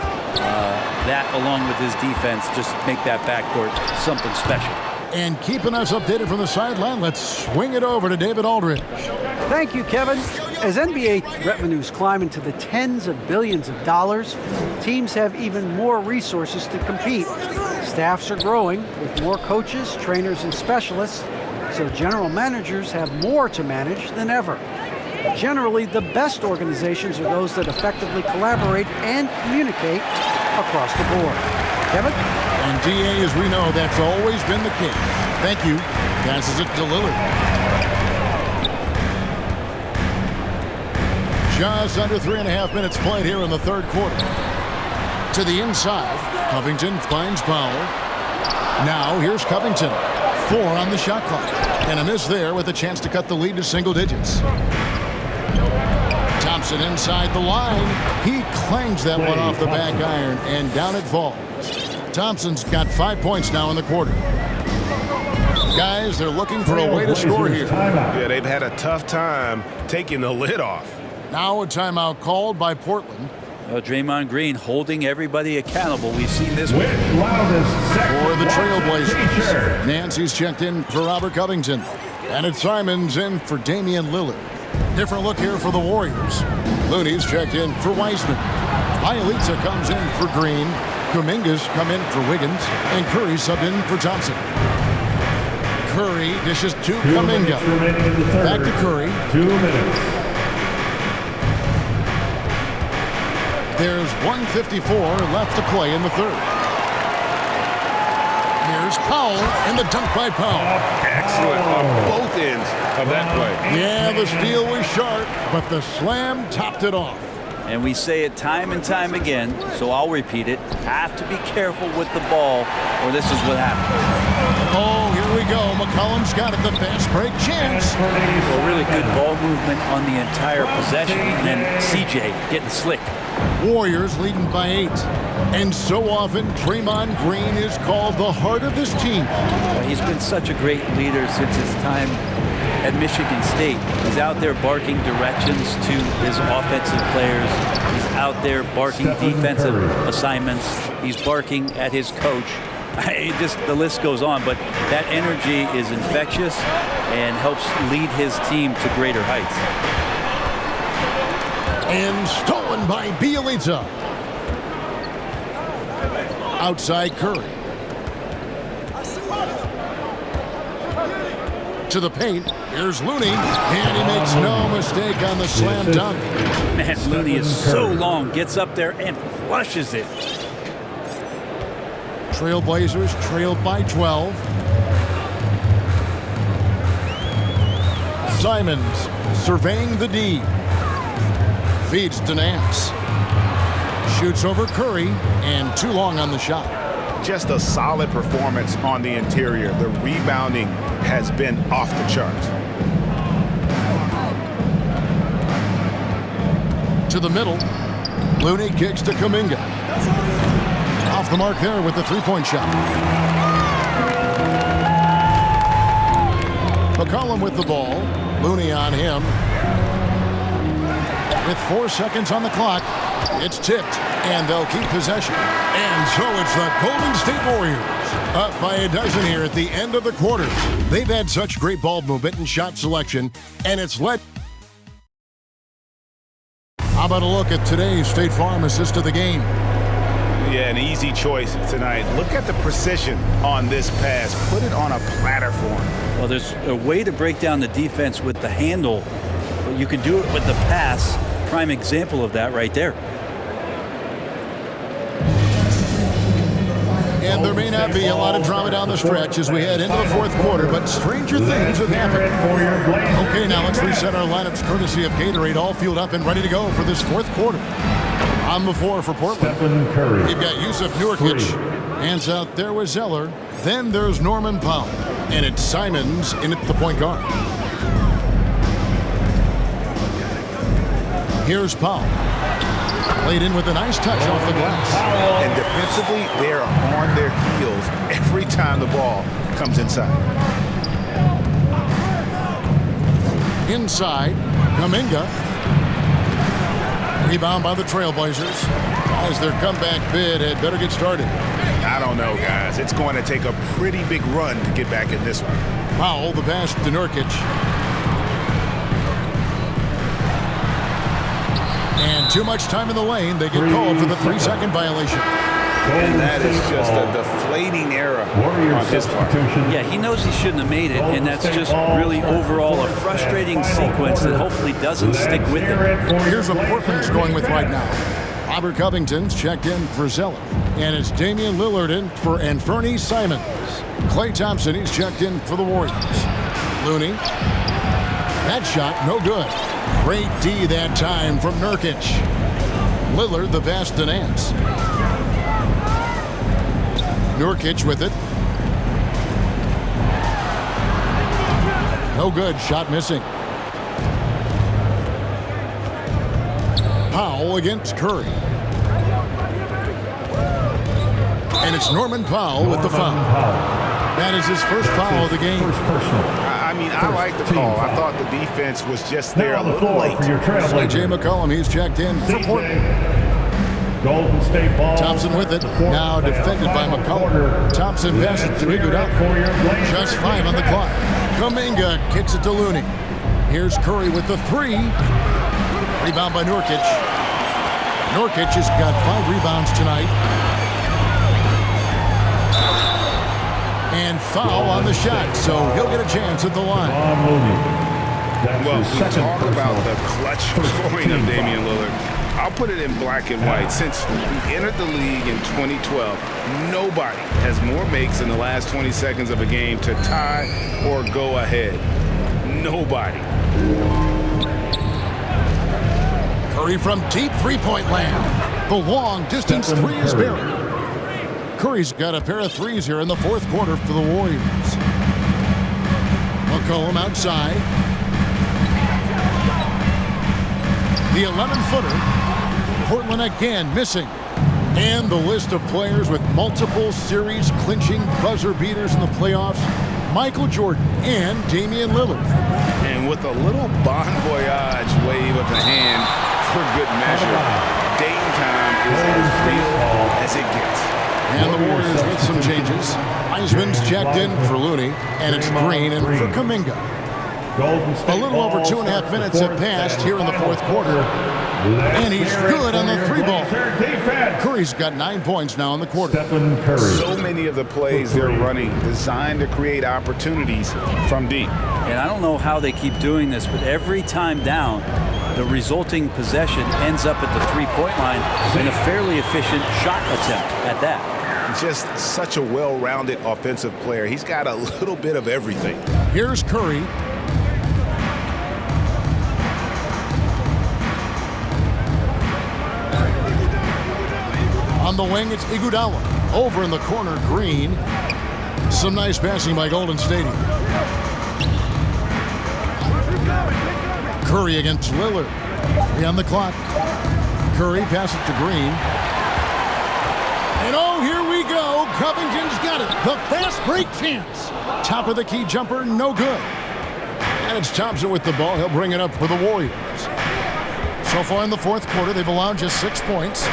That, along with his defense, just make that backcourt something special. And keeping us updated from the sideline, let's swing it over to David Aldridge. Thank you, Kevin. As NBA revenues climb into the tens of billions of dollars, teams have even more resources to compete. Staffs are growing with more coaches, trainers, and specialists, so general managers have more to manage than ever. Generally, the best organizations are those that effectively collaborate and communicate across the board. Kevin? And DA, as we know, that's always been the case. Thank you. Passes it to Lillard. Just under 3.5 minutes played here in the third quarter. To the inside, Covington finds Powell. Now here's Covington. 4 on the shot clock. And a miss there with a chance to cut the lead to single digits. Thompson inside the line. He clangs that one off the back iron, and down it falls. Thompson's got 5 points now in the quarter. Guys, they're looking for a way to score here. Yeah, they've had a tough time taking the lid off. Now a timeout called by Portland. Well, Draymond Green holding everybody accountable. We've seen this With loudest for the Trailblazers. T-shirt. Nancy's checked in for Robert Covington. And it's Simons in for Damian Lillard. Different look here for the Warriors. Looney's checked in for Wiseman. Bielitsa comes in for Green. Kuminga's come in for Wiggins. And Curry subbed in for Thompson. Curry dishes to 2 Kuminga. minutes remaining in the third. Back to Curry. 2 minutes. There's 1:54 left to play in the third. Here's Powell and the dunk by Powell. Excellent on both ends of that play. Yeah, the steal was sharp, but the slam topped it off. And we say it time and time again, so I'll repeat it. Have to be careful with the ball, or this is what happens. Oh, here we go. McCollum's got it, the fast break chance. A really good ball movement on the entire possession, and then CJ getting slick. Warriors leading by 8. And so often, Draymond Green is called the heart of this team. Well, he's been such a great leader since his time at Michigan State. He's out there barking directions to his offensive players. He's out there barking defensive assignments. He's barking at his coach. The list goes on, but that energy is infectious and helps lead his team to greater heights. And stolen by Bielitsa. Outside Curry. To the paint. Here's Looney. And he makes no mistake on the slam dunk. Man, Looney is so long. Gets up there and flushes it. Trailblazers trailed by 12. Simons surveying the D. Feeds to Nance. Shoots over Curry, and too long on the shot. Just a solid performance on the interior. The rebounding has been off the charts. To the middle. Looney kicks to Kuminga. Off the mark there with the three-point shot. McCollum with the ball. Looney on him. With 4 seconds on the clock, it's tipped, and they'll keep possession. And so it's the Golden State Warriors, up by a dozen here at the end of the quarter. They've had such great ball movement and shot selection, and it's led. How about a look at today's State Farm assist of the game? Yeah, an easy choice tonight. Look at the precision on this pass. Put it on a platter for him. Well, there's a way to break down the defense with the handle, but you can do it with the pass. Prime example of that right there. And there may not be a lot of drama down the stretch as we head into the fourth quarter, but stranger things have happened. Okay, now let's reset our lineups courtesy of Gatorade, all fueled up and ready to go for this fourth quarter. On the floor for Portland, you've got Yusuf Nurkic. Hands out there with Zeller. Then there's Norman Powell. And it's Simons in at the point guard. Here's Powell. Played in with a nice touch off the glass. And defensively, they're on their heels every time the ball comes inside. Inside, Kuminga. Rebound by the Trailblazers. As their comeback bid had better get started. I don't know, guys. It's going to take a pretty big run to get back in this one. Powell, the pass to Nurkic. And too much time in the lane. They get called for the 3-second violation. And that is just a deflating error on his part. Yeah, he knows he shouldn't have made it, and that's just really overall a frustrating sequence that hopefully doesn't stick with him. Here's what Portland's going with right now. Robert Covington's checked in for Zeller. And it's Damian Lillard in for Fernie Simons. Klay Thompson, he's checked in for the Warriors. Looney. That shot, no good. Great D that time from Nurkic. Lillard, the pass to Nance. Nurkic with it. No good, shot missing. Powell against Curry. And it's Norman Powell with the foul. That is his first foul of the game. I mean, I like the call. I thought the defense was just there a little late. C.J. McCollum, he's checked in for Portland. Golden State ball. Thompson with it, now defended by McCollum. Thompson passes to Iguodala. Just 5 on the clock. Kuminga kicks it to Looney. Here's Curry with the 3. Rebound by Nurkic. Nurkic has got 5 rebounds tonight. And foul on the shot, so he'll get a chance at the line. Well, we talk about the clutch scoring of Damian Lillard. I'll put it in black and white. Since he entered the league in 2012, nobody has more makes in the last 20 seconds of a game to tie or go ahead. Nobody. Curry from deep three-point land. The long distance 3 is buried. Curry's got a pair of 3s here in the 4th quarter for the Warriors. McCollum outside. The 11-footer. Portland again missing. And the list of players with multiple series clinching buzzer beaters in the playoffs. Michael Jordan and Damian Lillard. And with a little bon voyage wave of the hand for good measure, Dame time is as real as it gets. And the Warriors with some changes. Heisman's checked in for Looney, and it's Green in for Kuminga. A little over 2.5 minutes have passed here in the 4th quarter. And he's good on the 3-ball. Curry's got 9 points now in the quarter. So many of the plays they're running designed to create opportunities from deep. And I don't know how they keep doing this, but every time down, the resulting possession ends up at the 3-point line in a fairly efficient shot attempt at that. Just such a well-rounded offensive player. He's got a little bit of everything. Here's Curry. On the wing, it's Iguodala. Over in the corner, Green. Some nice passing by Golden State. Curry against Lillard. 3 on the clock. Curry passes to Green. And oh, here we go. Covington's got it. The fast break chance. Top of the key jumper, no good. And it's Thompson with the ball. He'll bring it up for the Warriors. So far in the 4th quarter, they've allowed just 6 points.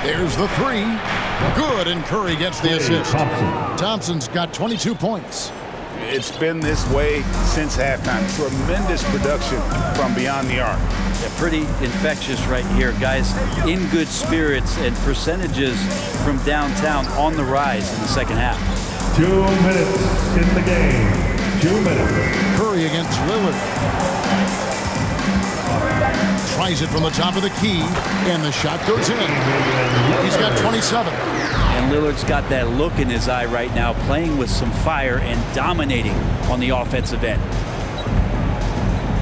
There's the 3. Good, and Curry gets the assist. Thompson's got 22 points. It's been this way since halftime. Tremendous production from beyond the arc. Yeah, pretty infectious right here, guys. In good spirits and percentages from downtown on the rise in the second half. 2 minutes in the game. 2 minutes. Curry against Lillard. Tries it from the top of the key, and the shot goes in. He's got 27. And Lillard's got that look in his eye right now, playing with some fire and dominating on the offensive end.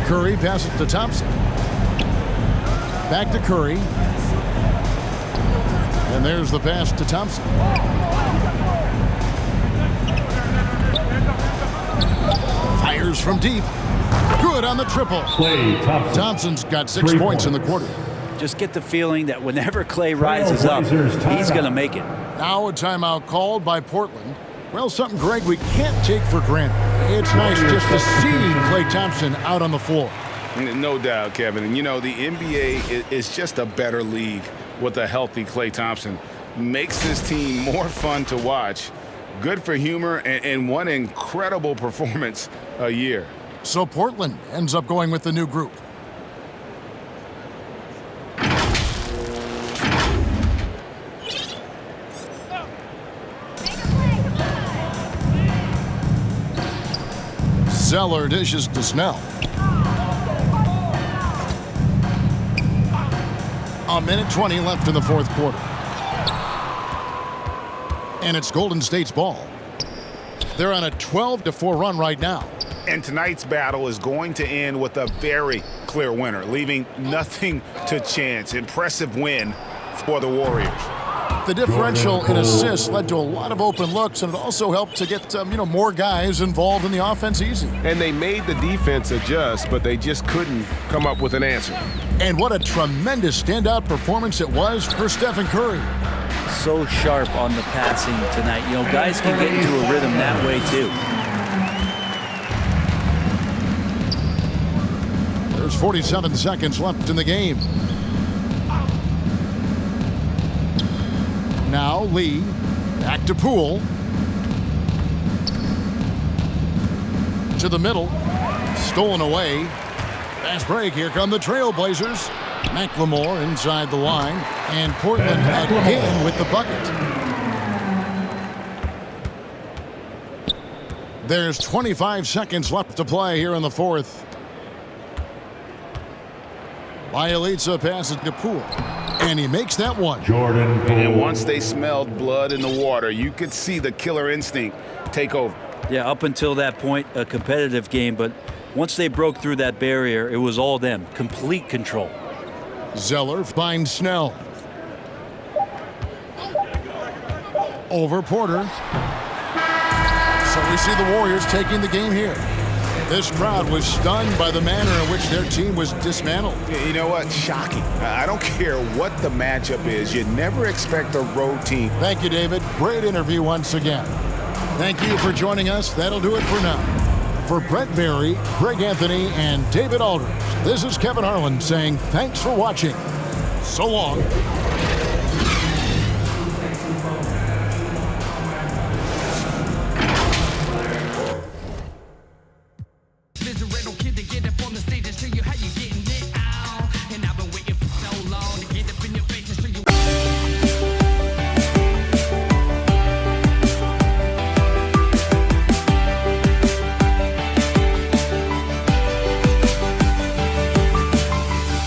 Curry passes to Thompson. Back to Curry. And there's the pass to Thompson. Fires from deep. Good on the triple. Thompson's got 6 points in the quarter. Just get the feeling that whenever Clay rises up, he's going to make it. Now a timeout called by Portland. Well, something, Greg, we can't take for granted. It's nice just to see Klay Thompson out on the floor. No doubt, Kevin. And, you know, the NBA is just a better league with a healthy Klay Thompson. Makes this team more fun to watch. Good for humor and one incredible performance a year. So Portland ends up going with the new group. Zeller dishes to Snell. A minute 20 left in the 4th quarter. And it's Golden State's ball. They're on a 12-4 run right now. And tonight's battle is going to end with a very clear winner, leaving nothing to chance. Impressive win for the Warriors. The differential in assists led to a lot of open looks, and it also helped to get more guys involved in the offense easy. And they made the defense adjust, but they just couldn't come up with an answer. And what a tremendous standout performance it was for Stephen Curry. So sharp on the passing tonight. You know, guys can get into a rhythm that way too. There's 47 seconds left in the game. Now Lee, back to Poole. To the middle, stolen away. Fast break, here come the Trailblazers. McLemore inside the line, and Portland again with the bucket. There's 25 seconds left to play here in the fourth. Bielitsa passes to Poole, and he makes that one. Jordan Poole. And once they smelled blood in the water, you could see the killer instinct take over. Yeah, up until that point, a competitive game, but once they broke through that barrier, it was all them. Complete control. Zeller finds Snell. Over Porter. So we see the Warriors taking the game here. This crowd was stunned by the manner in which their team was dismantled. You know what? Shocking. I don't care what the matchup is. You never expect a road team. Thank you, David. Great interview once again. Thank you for joining us. That'll do it for now. For Brett Berry, Greg Anthony, and David Aldridge, this is Kevin Harlan saying thanks for watching. So long.